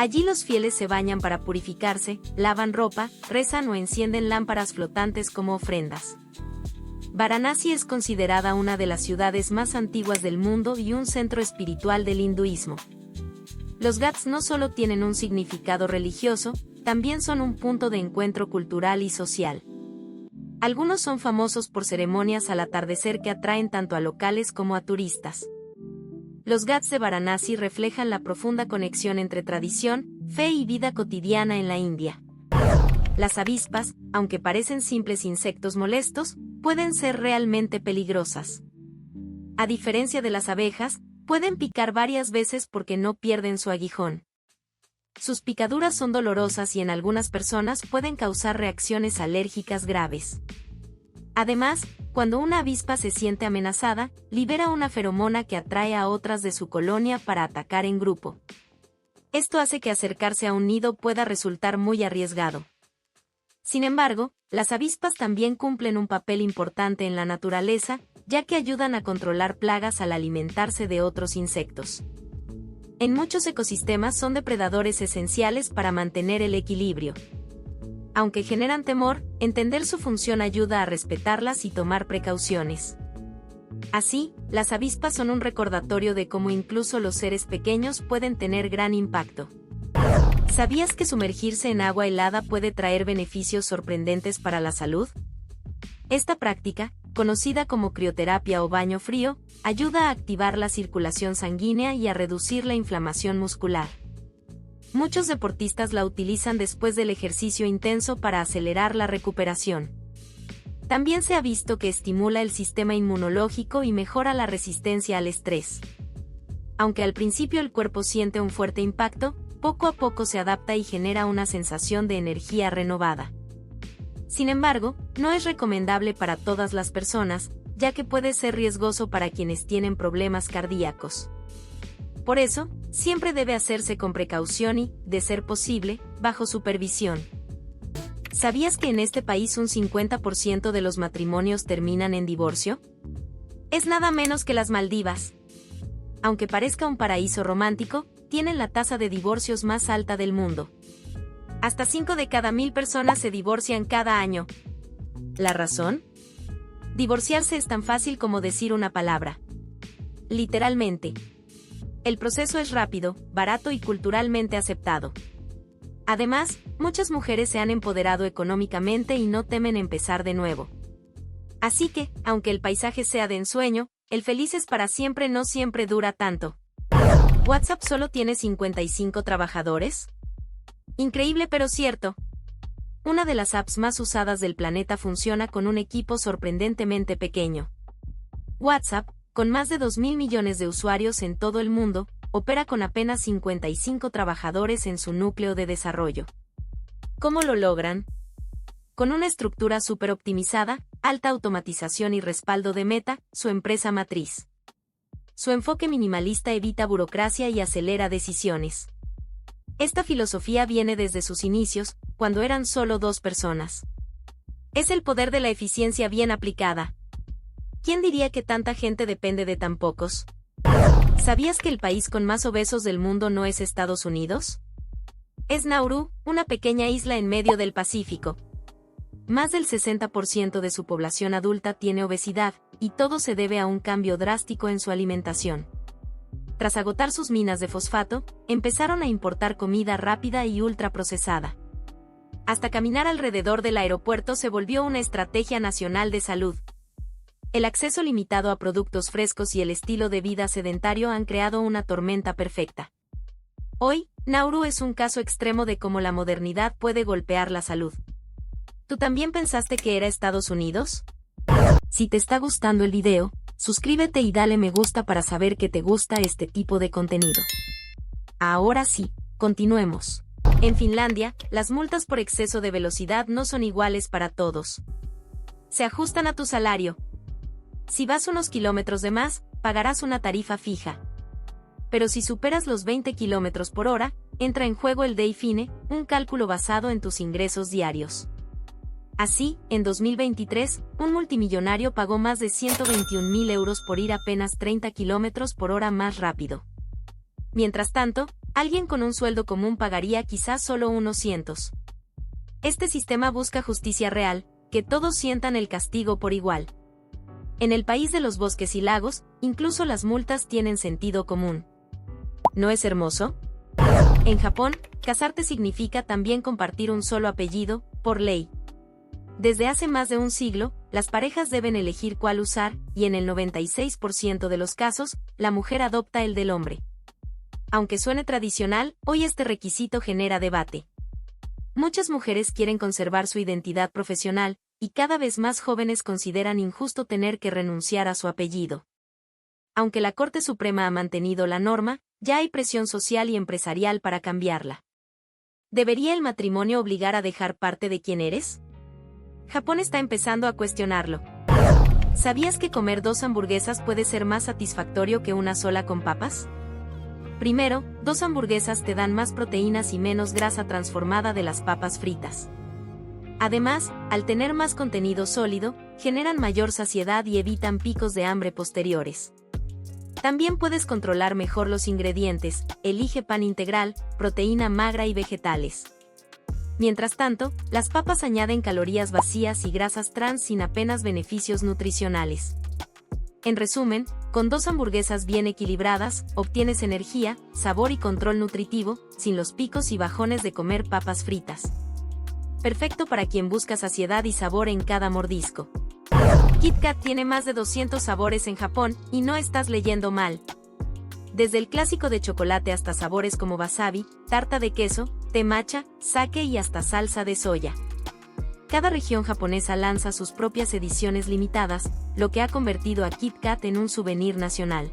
Allí los fieles se bañan para purificarse, lavan ropa, rezan o encienden lámparas flotantes como ofrendas. Varanasi es considerada una de las ciudades más antiguas del mundo y un centro espiritual del hinduismo. Los Ghats no solo tienen un significado religioso, también son un punto de encuentro cultural y social. Algunos son famosos por ceremonias al atardecer que atraen tanto a locales como a turistas. Los Ghats de Varanasi reflejan la profunda conexión entre tradición, fe y vida cotidiana en la India. Las avispas, aunque parecen simples insectos molestos, pueden ser realmente peligrosas. A diferencia de las abejas, pueden picar varias veces porque no pierden su aguijón. Sus picaduras son dolorosas y en algunas personas pueden causar reacciones alérgicas graves. Además, cuando una avispa se siente amenazada, libera una feromona que atrae a otras de su colonia para atacar en grupo. Esto hace que acercarse a un nido pueda resultar muy arriesgado. Sin embargo, las avispas también cumplen un papel importante en la naturaleza, ya que ayudan a controlar plagas al alimentarse de otros insectos. En muchos ecosistemas son depredadores esenciales para mantener el equilibrio. Aunque generan temor, entender su función ayuda a respetarlas y tomar precauciones. Así, las avispas son un recordatorio de cómo incluso los seres pequeños pueden tener gran impacto. ¿Sabías que sumergirse en agua helada puede traer beneficios sorprendentes para la salud? Esta práctica, conocida como crioterapia o baño frío, ayuda a activar la circulación sanguínea y a reducir la inflamación muscular. Muchos deportistas la utilizan después del ejercicio intenso para acelerar la recuperación. También se ha visto que estimula el sistema inmunológico y mejora la resistencia al estrés. Aunque al principio el cuerpo siente un fuerte impacto, poco a poco se adapta y genera una sensación de energía renovada. Sin embargo, no es recomendable para todas las personas, ya que puede ser riesgoso para quienes tienen problemas cardíacos. Por eso, siempre debe hacerse con precaución y, de ser posible, bajo supervisión. ¿Sabías que en este país un 50% de los matrimonios terminan en divorcio? Es nada menos que las Maldivas. Aunque parezca un paraíso romántico, tienen la tasa de divorcios más alta del mundo. Hasta 5 de cada 1000 personas se divorcian cada año. ¿La razón? Divorciarse es tan fácil como decir una palabra. Literalmente. El proceso es rápido, barato y culturalmente aceptado. Además, muchas mujeres se han empoderado económicamente y no temen empezar de nuevo. Así que, aunque el paisaje sea de ensueño, el felices para siempre no siempre dura tanto. ¿WhatsApp solo tiene 55 trabajadores? Increíble pero cierto. Una de las apps más usadas del planeta funciona con un equipo sorprendentemente pequeño. WhatsApp, con más de 2.000 millones de usuarios en todo el mundo, opera con apenas 55 trabajadores en su núcleo de desarrollo. ¿Cómo lo logran? Con una estructura súper optimizada, alta automatización y respaldo de Meta, su empresa matriz. Su enfoque minimalista evita burocracia y acelera decisiones. Esta filosofía viene desde sus inicios, cuando eran solo 2 personas. Es el poder de la eficiencia bien aplicada. ¿Quién diría que tanta gente depende de tan pocos? ¿Sabías que el país con más obesos del mundo no es Estados Unidos? Es Nauru, una pequeña isla en medio del Pacífico. Más del 60% de su población adulta tiene obesidad, y todo se debe a un cambio drástico en su alimentación. Tras agotar sus minas de fosfato, empezaron a importar comida rápida y ultraprocesada. Hasta caminar alrededor del aeropuerto se volvió una estrategia nacional de salud. El acceso limitado a productos frescos y el estilo de vida sedentario han creado una tormenta perfecta. Hoy, Nauru es un caso extremo de cómo la modernidad puede golpear la salud. ¿Tú también pensaste que era Estados Unidos? Si te está gustando el video, suscríbete y dale me gusta para saber que te gusta este tipo de contenido. Ahora sí, continuemos. En Finlandia, las multas por exceso de velocidad no son iguales para todos. Se ajustan a tu salario. Si vas unos kilómetros de más, pagarás una tarifa fija. Pero si superas los 20 kilómetros por hora, entra en juego el DIFINE, un cálculo basado en tus ingresos diarios. Así, en 2023, un multimillonario pagó más de 121.000 euros por ir apenas 30 kilómetros por hora más rápido. Mientras tanto, alguien con un sueldo común pagaría quizás solo unos cientos. Este sistema busca justicia real, que todos sientan el castigo por igual. En el país de los bosques y lagos, incluso las multas tienen sentido común. ¿No es hermoso? En Japón, casarte significa también compartir un solo apellido, por ley. Desde hace más de un siglo, las parejas deben elegir cuál usar, y en el 96% de los casos, la mujer adopta el del hombre. Aunque suene tradicional, hoy este requisito genera debate. Muchas mujeres quieren conservar su identidad profesional, y cada vez más jóvenes consideran injusto tener que renunciar a su apellido. Aunque la Corte Suprema ha mantenido la norma, ya hay presión social y empresarial para cambiarla. ¿Debería el matrimonio obligar a dejar parte de quién eres? Japón está empezando a cuestionarlo. ¿Sabías que comer 2 hamburguesas puede ser más satisfactorio que una sola con papas? Primero, 2 hamburguesas te dan más proteínas y menos grasa transformada de las papas fritas. Además, al tener más contenido sólido, generan mayor saciedad y evitan picos de hambre posteriores. También puedes controlar mejor los ingredientes, elige pan integral, proteína magra y vegetales. Mientras tanto, las papas añaden calorías vacías y grasas trans sin apenas beneficios nutricionales. En resumen, con 2 hamburguesas bien equilibradas, obtienes energía, sabor y control nutritivo, sin los picos y bajones de comer papas fritas. Perfecto para quien busca saciedad y sabor en cada mordisco. Kit Kat tiene más de 200 sabores en Japón, y no estás leyendo mal. Desde el clásico de chocolate hasta sabores como wasabi, tarta de queso, té matcha, sake y hasta salsa de soya. Cada región japonesa lanza sus propias ediciones limitadas, lo que ha convertido a Kit Kat en un souvenir nacional.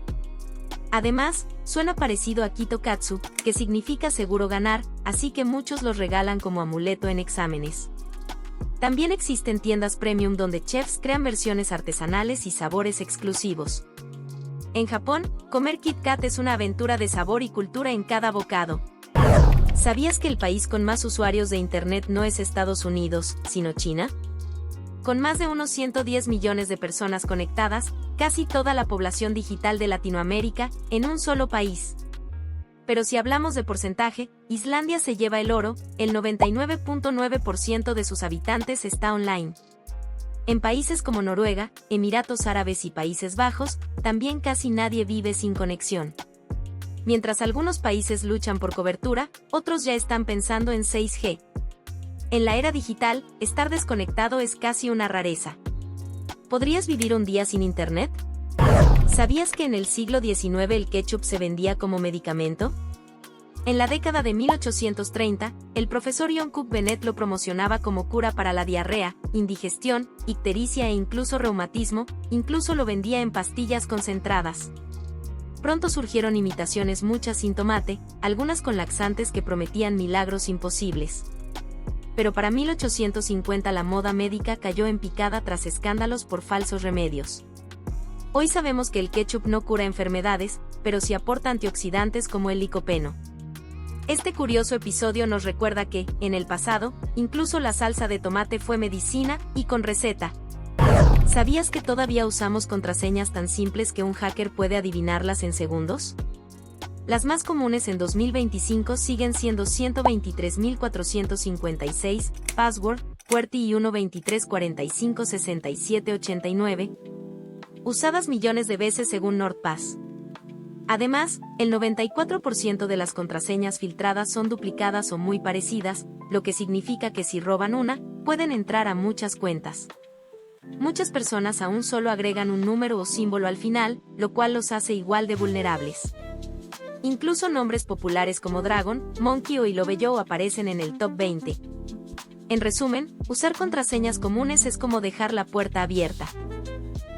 Además, suena parecido a Kitokatsu, que significa seguro ganar, así que muchos los regalan como amuleto en exámenes. También existen tiendas premium donde chefs crean versiones artesanales y sabores exclusivos. En Japón, comer Kit Kat es una aventura de sabor y cultura en cada bocado. ¿Sabías que el país con más usuarios de Internet no es Estados Unidos, sino China? Con más de unos 110 millones de personas conectadas, casi toda la población digital de Latinoamérica, en un solo país. Pero si hablamos de porcentaje, Islandia se lleva el oro, el 99.9% de sus habitantes está online. En países como Noruega, Emiratos Árabes y Países Bajos, también casi nadie vive sin conexión. Mientras algunos países luchan por cobertura, otros ya están pensando en 6G. En la era digital, estar desconectado es casi una rareza. ¿Podrías vivir un día sin internet? ¿Sabías que en el siglo XIX el ketchup se vendía como medicamento? En la década de 1830, el profesor John Cook Bennett lo promocionaba como cura para la diarrea, indigestión, ictericia e incluso reumatismo, incluso lo vendía en pastillas concentradas. Pronto surgieron imitaciones muchas sin tomate, algunas con laxantes que prometían milagros imposibles. Pero para 1850 la moda médica cayó en picada tras escándalos por falsos remedios. Hoy sabemos que el ketchup no cura enfermedades, pero sí aporta antioxidantes como el licopeno. Este curioso episodio nos recuerda que, en el pasado, incluso la salsa de tomate fue medicina y con receta. ¿Sabías que todavía usamos contraseñas tan simples que un hacker puede adivinarlas en segundos? Las más comunes en 2025 siguen siendo 123.456, password, QWERTY y 123456789, usadas millones de veces según NordPass. Además, el 94% de las contraseñas filtradas son duplicadas o muy parecidas, lo que significa que si roban una, pueden entrar a muchas cuentas. Muchas personas aún solo agregan un número o símbolo al final, lo cual los hace igual de vulnerables. Incluso nombres populares como Dragon, Monkey o Iloveyo aparecen en el top 20. En resumen, usar contraseñas comunes es como dejar la puerta abierta.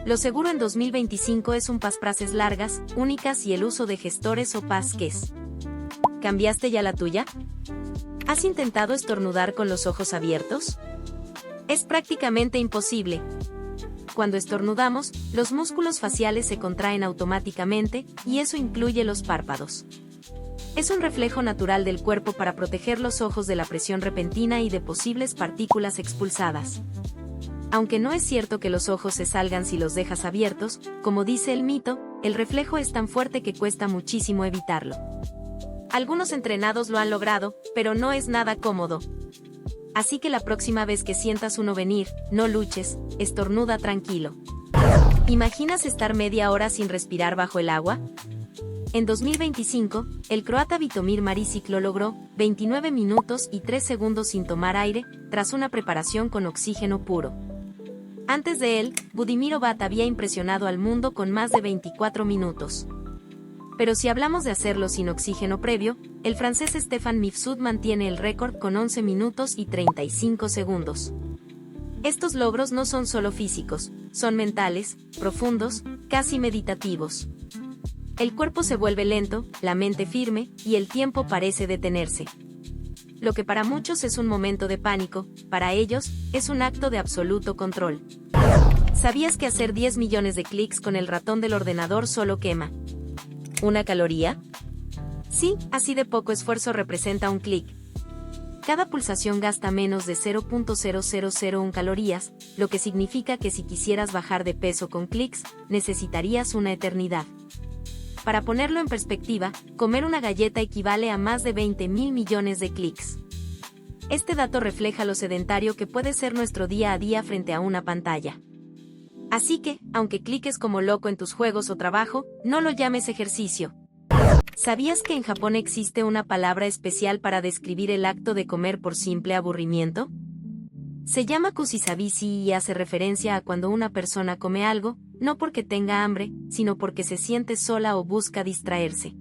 Lo seguro en 2025 es un pasfrases largas, únicas y el uso de gestores o passkeys. ¿Cambiaste ya la tuya? ¿Has intentado estornudar con los ojos abiertos? Es prácticamente imposible. Cuando estornudamos, los músculos faciales se contraen automáticamente, y eso incluye los párpados. Es un reflejo natural del cuerpo para proteger los ojos de la presión repentina y de posibles partículas expulsadas. Aunque no es cierto que los ojos se salgan si los dejas abiertos, como dice el mito, el reflejo es tan fuerte que cuesta muchísimo evitarlo. Algunos entrenados lo han logrado, pero no es nada cómodo. Así que la próxima vez que sientas uno venir, no luches, estornuda tranquilo. ¿Imaginas estar media hora sin respirar bajo el agua? En 2025, el croata Vitomir Marisic lo logró, 29 minutos y 3 segundos sin tomar aire, tras una preparación con oxígeno puro. Antes de él, Budimir Obat había impresionado al mundo con más de 24 minutos. Pero si hablamos de hacerlo sin oxígeno previo, el francés Stéphane Mifsud mantiene el récord con 11 minutos y 35 segundos. Estos logros no son solo físicos, son mentales, profundos, casi meditativos. El cuerpo se vuelve lento, la mente firme, y el tiempo parece detenerse. Lo que para muchos es un momento de pánico, para ellos, es un acto de absoluto control. ¿Sabías que hacer 10 millones de clics con el ratón del ordenador solo quema ¿una caloría? Sí, así de poco esfuerzo representa un clic. Cada pulsación gasta menos de 0.0001 calorías, lo que significa que si quisieras bajar de peso con clics, necesitarías una eternidad. Para ponerlo en perspectiva, comer una galleta equivale a más de 20.000 millones de clics. Este dato refleja lo sedentario que puede ser nuestro día a día frente a una pantalla. Así que, aunque cliques como loco en tus juegos o trabajo, no lo llames ejercicio. ¿Sabías que en Japón existe una palabra especial para describir el acto de comer por simple aburrimiento? Se llama kusisabisi y hace referencia a cuando una persona come algo, no porque tenga hambre, sino porque se siente sola o busca distraerse.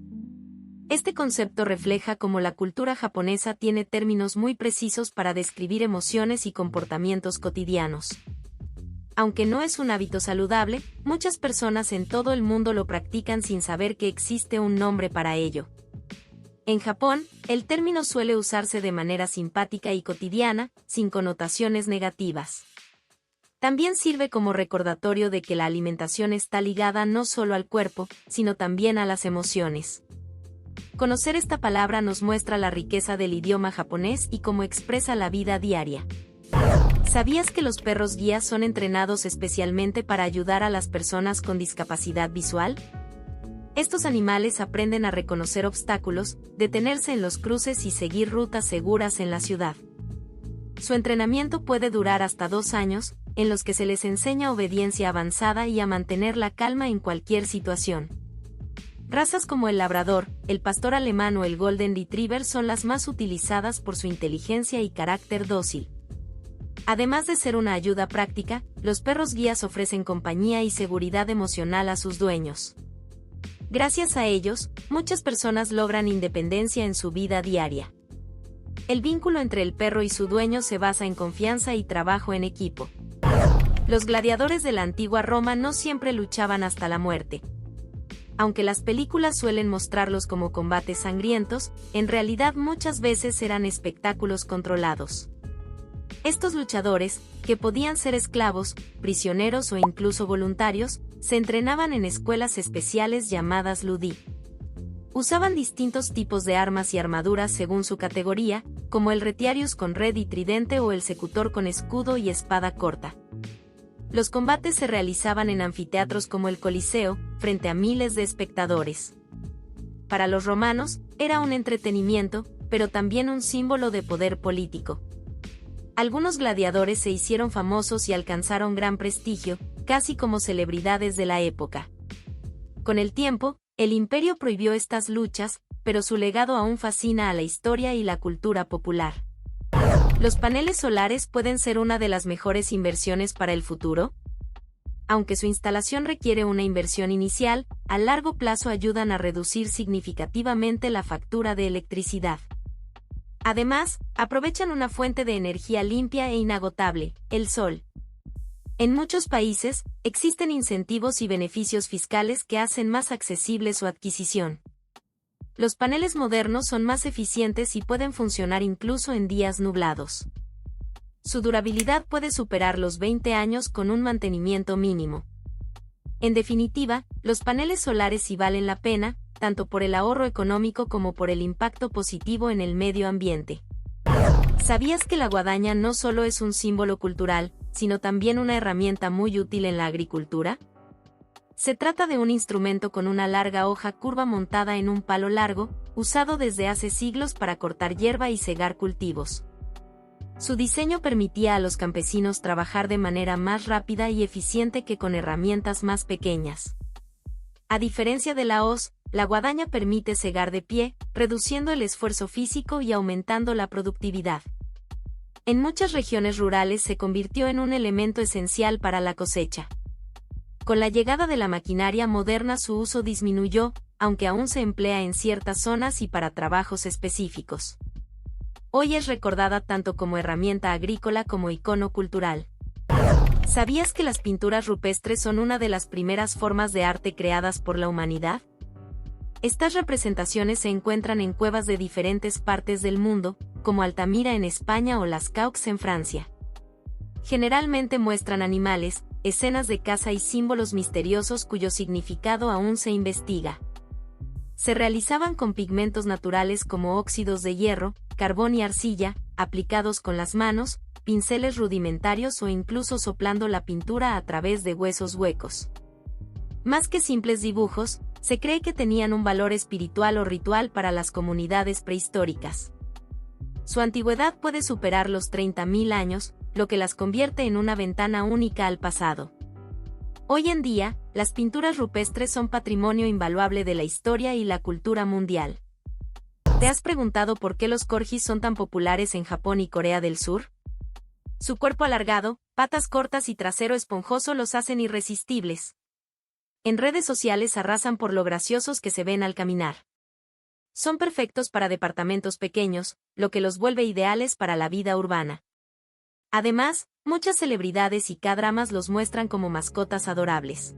Este concepto refleja cómo la cultura japonesa tiene términos muy precisos para describir emociones y comportamientos cotidianos. Aunque no es un hábito saludable, muchas personas en todo el mundo lo practican sin saber que existe un nombre para ello. En Japón, el término suele usarse de manera simpática y cotidiana, sin connotaciones negativas. También sirve como recordatorio de que la alimentación está ligada no solo al cuerpo, sino también a las emociones. Conocer esta palabra nos muestra la riqueza del idioma japonés y cómo expresa la vida diaria. ¿Sabías que los perros guías son entrenados especialmente para ayudar a las personas con discapacidad visual? Estos animales aprenden a reconocer obstáculos, detenerse en los cruces y seguir rutas seguras en la ciudad. Su entrenamiento puede durar hasta 2 años, en los que se les enseña obediencia avanzada y a mantener la calma en cualquier situación. Razas como el labrador, el pastor alemán o el golden retriever son las más utilizadas por su inteligencia y carácter dócil. Además de ser una ayuda práctica, los perros guías ofrecen compañía y seguridad emocional a sus dueños. Gracias a ellos, muchas personas logran independencia en su vida diaria. El vínculo entre el perro y su dueño se basa en confianza y trabajo en equipo. Los gladiadores de la antigua Roma no siempre luchaban hasta la muerte. Aunque las películas suelen mostrarlos como combates sangrientos, en realidad muchas veces eran espectáculos controlados. Estos luchadores, que podían ser esclavos, prisioneros o incluso voluntarios, se entrenaban en escuelas especiales llamadas ludi. Usaban distintos tipos de armas y armaduras según su categoría, como el retiarius con red y tridente o el secutor con escudo y espada corta. Los combates se realizaban en anfiteatros como el Coliseo, frente a miles de espectadores. Para los romanos, era un entretenimiento, pero también un símbolo de poder político. Algunos gladiadores se hicieron famosos y alcanzaron gran prestigio, casi como celebridades de la época. Con el tiempo, el imperio prohibió estas luchas, pero su legado aún fascina a la historia y la cultura popular. ¿Los paneles solares pueden ser una de las mejores inversiones para el futuro? Aunque su instalación requiere una inversión inicial, a largo plazo ayudan a reducir significativamente la factura de electricidad. Además, aprovechan una fuente de energía limpia e inagotable, el sol. En muchos países, existen incentivos y beneficios fiscales que hacen más accesible su adquisición. Los paneles modernos son más eficientes y pueden funcionar incluso en días nublados. Su durabilidad puede superar los 20 años con un mantenimiento mínimo. En definitiva, los paneles solares sí valen la pena, tanto por el ahorro económico como por el impacto positivo en el medio ambiente. ¿Sabías que la guadaña no solo es un símbolo cultural, sino también una herramienta muy útil en la agricultura? Se trata de un instrumento con una larga hoja curva montada en un palo largo, usado desde hace siglos para cortar hierba y cegar cultivos. Su diseño permitía a los campesinos trabajar de manera más rápida y eficiente que con herramientas más pequeñas. A diferencia de la hoz, la guadaña permite cegar de pie, reduciendo el esfuerzo físico y aumentando la productividad. En muchas regiones rurales se convirtió en un elemento esencial para la cosecha. Con la llegada de la maquinaria moderna su uso disminuyó, aunque aún se emplea en ciertas zonas y para trabajos específicos. Hoy es recordada tanto como herramienta agrícola como icono cultural. ¿Sabías que las pinturas rupestres son una de las primeras formas de arte creadas por la humanidad? Estas representaciones se encuentran en cuevas de diferentes partes del mundo, como Altamira en España o Lascaux en Francia. Generalmente muestran animales, escenas de caza y símbolos misteriosos cuyo significado aún se investiga. Se realizaban con pigmentos naturales como óxidos de hierro, carbón y arcilla, aplicados con las manos, pinceles rudimentarios o incluso soplando la pintura a través de huesos huecos. Más que simples dibujos, se cree que tenían un valor espiritual o ritual para las comunidades prehistóricas. Su antigüedad puede superar los 30.000 años, lo que las convierte en una ventana única al pasado. Hoy en día, las pinturas rupestres son patrimonio invaluable de la historia y la cultura mundial. ¿Te has preguntado por qué los corgis son tan populares en Japón y Corea del Sur? Su cuerpo alargado, patas cortas y trasero esponjoso los hacen irresistibles. En redes sociales arrasan por lo graciosos que se ven al caminar. Son perfectos para departamentos pequeños, lo que los vuelve ideales para la vida urbana. Además, muchas celebridades y K-dramas los muestran como mascotas adorables.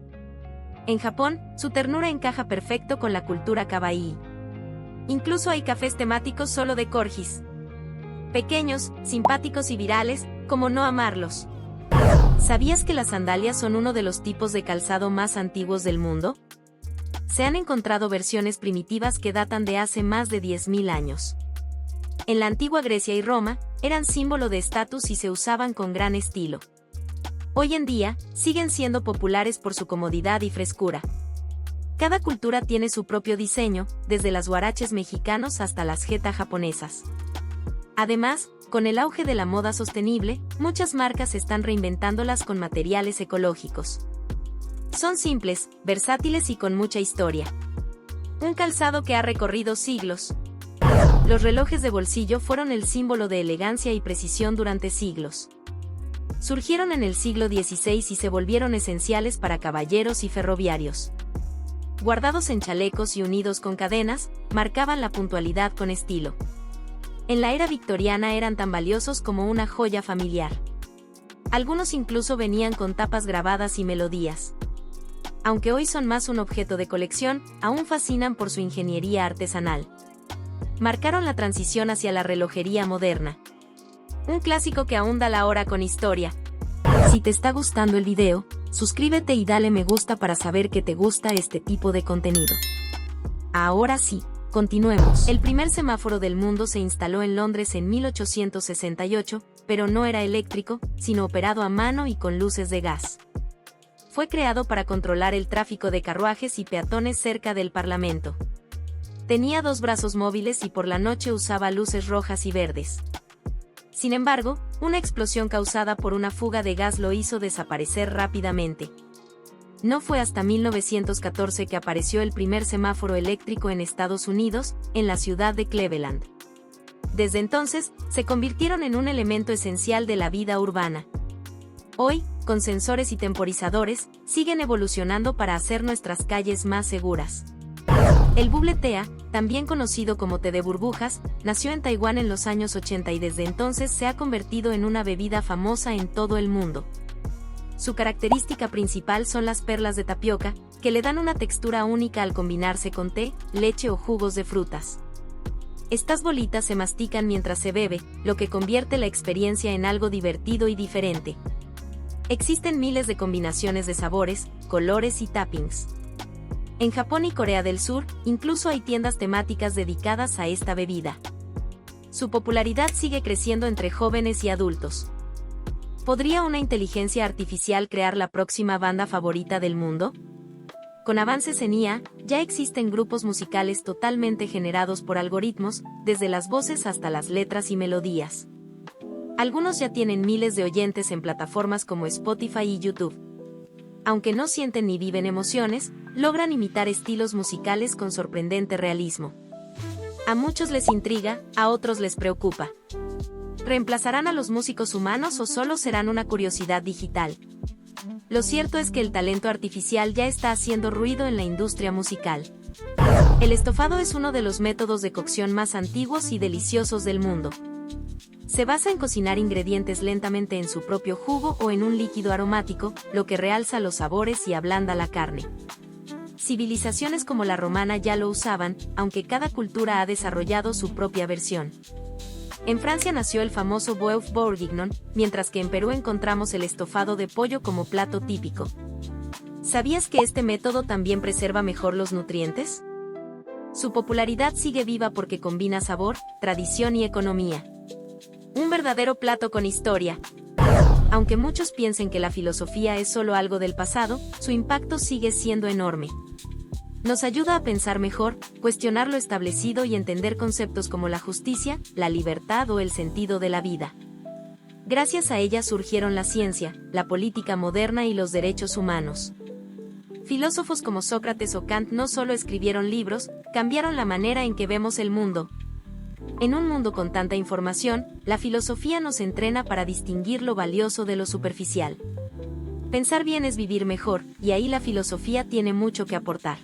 En Japón, su ternura encaja perfecto con la cultura kawaii. Incluso hay cafés temáticos solo de corgis. Pequeños, simpáticos y virales, ¿cómo no amarlos? ¿Sabías que las sandalias son uno de los tipos de calzado más antiguos del mundo? Se han encontrado versiones primitivas que datan de hace más de 10.000 años. En la antigua Grecia y Roma, eran símbolo de estatus y se usaban con gran estilo. Hoy en día, siguen siendo populares por su comodidad y frescura. Cada cultura tiene su propio diseño, desde las huaraches mexicanos hasta las jeta japonesas. Además, con el auge de la moda sostenible, muchas marcas están reinventándolas con materiales ecológicos. Son simples, versátiles y con mucha historia. Un calzado que ha recorrido siglos. Los relojes de bolsillo fueron el símbolo de elegancia y precisión durante siglos. Surgieron en el siglo XVI y se volvieron esenciales para caballeros y ferroviarios. Guardados en chalecos y unidos con cadenas, marcaban la puntualidad con estilo. En la era victoriana eran tan valiosos como una joya familiar. Algunos incluso venían con tapas grabadas y melodías. Aunque hoy son más un objeto de colección, aún fascinan por su ingeniería artesanal. Marcaron la transición hacia la relojería moderna. Un clásico que ahonda la hora con historia. Si te está gustando el video, suscríbete y dale me gusta para saber que te gusta este tipo de contenido. Ahora sí, continuemos. El primer semáforo del mundo se instaló en Londres en 1868, pero no era eléctrico, sino operado a mano y con luces de gas. Fue creado para controlar el tráfico de carruajes y peatones cerca del Parlamento. Tenía 2 brazos móviles y por la noche usaba luces rojas y verdes. Sin embargo, una explosión causada por una fuga de gas lo hizo desaparecer rápidamente. No fue hasta 1914 que apareció el primer semáforo eléctrico en Estados Unidos, en la ciudad de Cleveland. Desde entonces, se convirtieron en un elemento esencial de la vida urbana. Hoy, con sensores y temporizadores, siguen evolucionando para hacer nuestras calles más seguras. El bubble tea, también conocido como té de burbujas, nació en Taiwán en los años 80 y desde entonces se ha convertido en una bebida famosa en todo el mundo. Su característica principal son las perlas de tapioca, que le dan una textura única al combinarse con té, leche o jugos de frutas. Estas bolitas se mastican mientras se bebe, lo que convierte la experiencia en algo divertido y diferente. Existen miles de combinaciones de sabores, colores y toppings. En Japón y Corea del Sur, incluso hay tiendas temáticas dedicadas a esta bebida. Su popularidad sigue creciendo entre jóvenes y adultos. ¿Podría una inteligencia artificial crear la próxima banda favorita del mundo? Con avances en IA, ya existen grupos musicales totalmente generados por algoritmos, desde las voces hasta las letras y melodías. Algunos ya tienen miles de oyentes en plataformas como Spotify y YouTube. Aunque no sienten ni viven emociones, logran imitar estilos musicales con sorprendente realismo. A muchos les intriga, a otros les preocupa. ¿Reemplazarán a los músicos humanos o solo serán una curiosidad digital? Lo cierto es que el talento artificial ya está haciendo ruido en la industria musical. El estofado es uno de los métodos de cocción más antiguos y deliciosos del mundo. Se basa en cocinar ingredientes lentamente en su propio jugo o en un líquido aromático, lo que realza los sabores y ablanda la carne. Civilizaciones como la romana ya lo usaban, aunque cada cultura ha desarrollado su propia versión. En Francia nació el famoso bœuf bourguignon, mientras que en Perú encontramos el estofado de pollo como plato típico. ¿Sabías que este método también preserva mejor los nutrientes? Su popularidad sigue viva porque combina sabor, tradición y economía. Un verdadero plato con historia. Aunque muchos piensen que la filosofía es solo algo del pasado, su impacto sigue siendo enorme. Nos ayuda a pensar mejor, cuestionar lo establecido y entender conceptos como la justicia, la libertad o el sentido de la vida. Gracias a ella surgieron la ciencia, la política moderna y los derechos humanos. Filósofos como Sócrates o Kant no solo escribieron libros, cambiaron la manera en que vemos el mundo. En un mundo con tanta información, la filosofía nos entrena para distinguir lo valioso de lo superficial. Pensar bien es vivir mejor, y ahí la filosofía tiene mucho que aportar.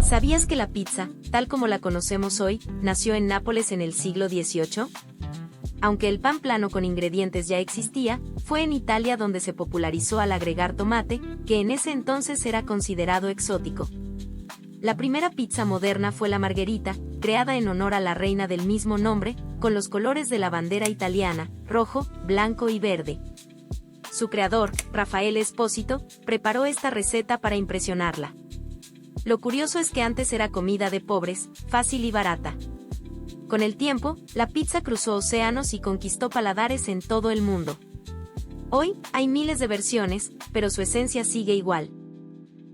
¿Sabías que la pizza, tal como la conocemos hoy, nació en Nápoles en el siglo XVIII? Aunque el pan plano con ingredientes ya existía, fue en Italia donde se popularizó al agregar tomate, que en ese entonces era considerado exótico. La primera pizza moderna fue la margherita, creada en honor a la reina del mismo nombre, con los colores de la bandera italiana, rojo, blanco y verde. Su creador, Raffaele Esposito, preparó esta receta para impresionarla. Lo curioso es que antes era comida de pobres, fácil y barata. Con el tiempo, la pizza cruzó océanos y conquistó paladares en todo el mundo. Hoy, hay miles de versiones, pero su esencia sigue igual.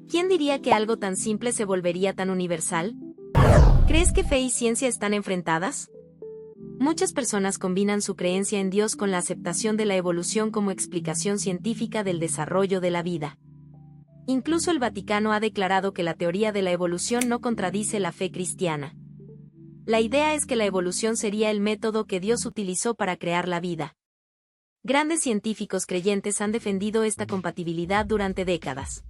¿Quién diría que algo tan simple se volvería tan universal? ¿Crees que fe y ciencia están enfrentadas? Muchas personas combinan su creencia en Dios con la aceptación de la evolución como explicación científica del desarrollo de la vida. Incluso el Vaticano ha declarado que la teoría de la evolución no contradice la fe cristiana. La idea es que la evolución sería el método que Dios utilizó para crear la vida. Grandes científicos creyentes han defendido esta compatibilidad durante décadas.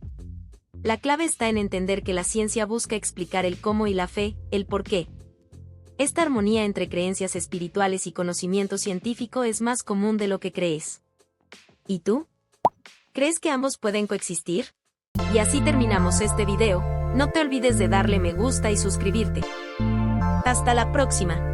La clave está en entender que la ciencia busca explicar el cómo y la fe, el por qué. Esta armonía entre creencias espirituales y conocimiento científico es más común de lo que crees. ¿Y tú? ¿Crees que ambos pueden coexistir? Y así terminamos este video. No te olvides de darle me gusta y suscribirte. Hasta la próxima.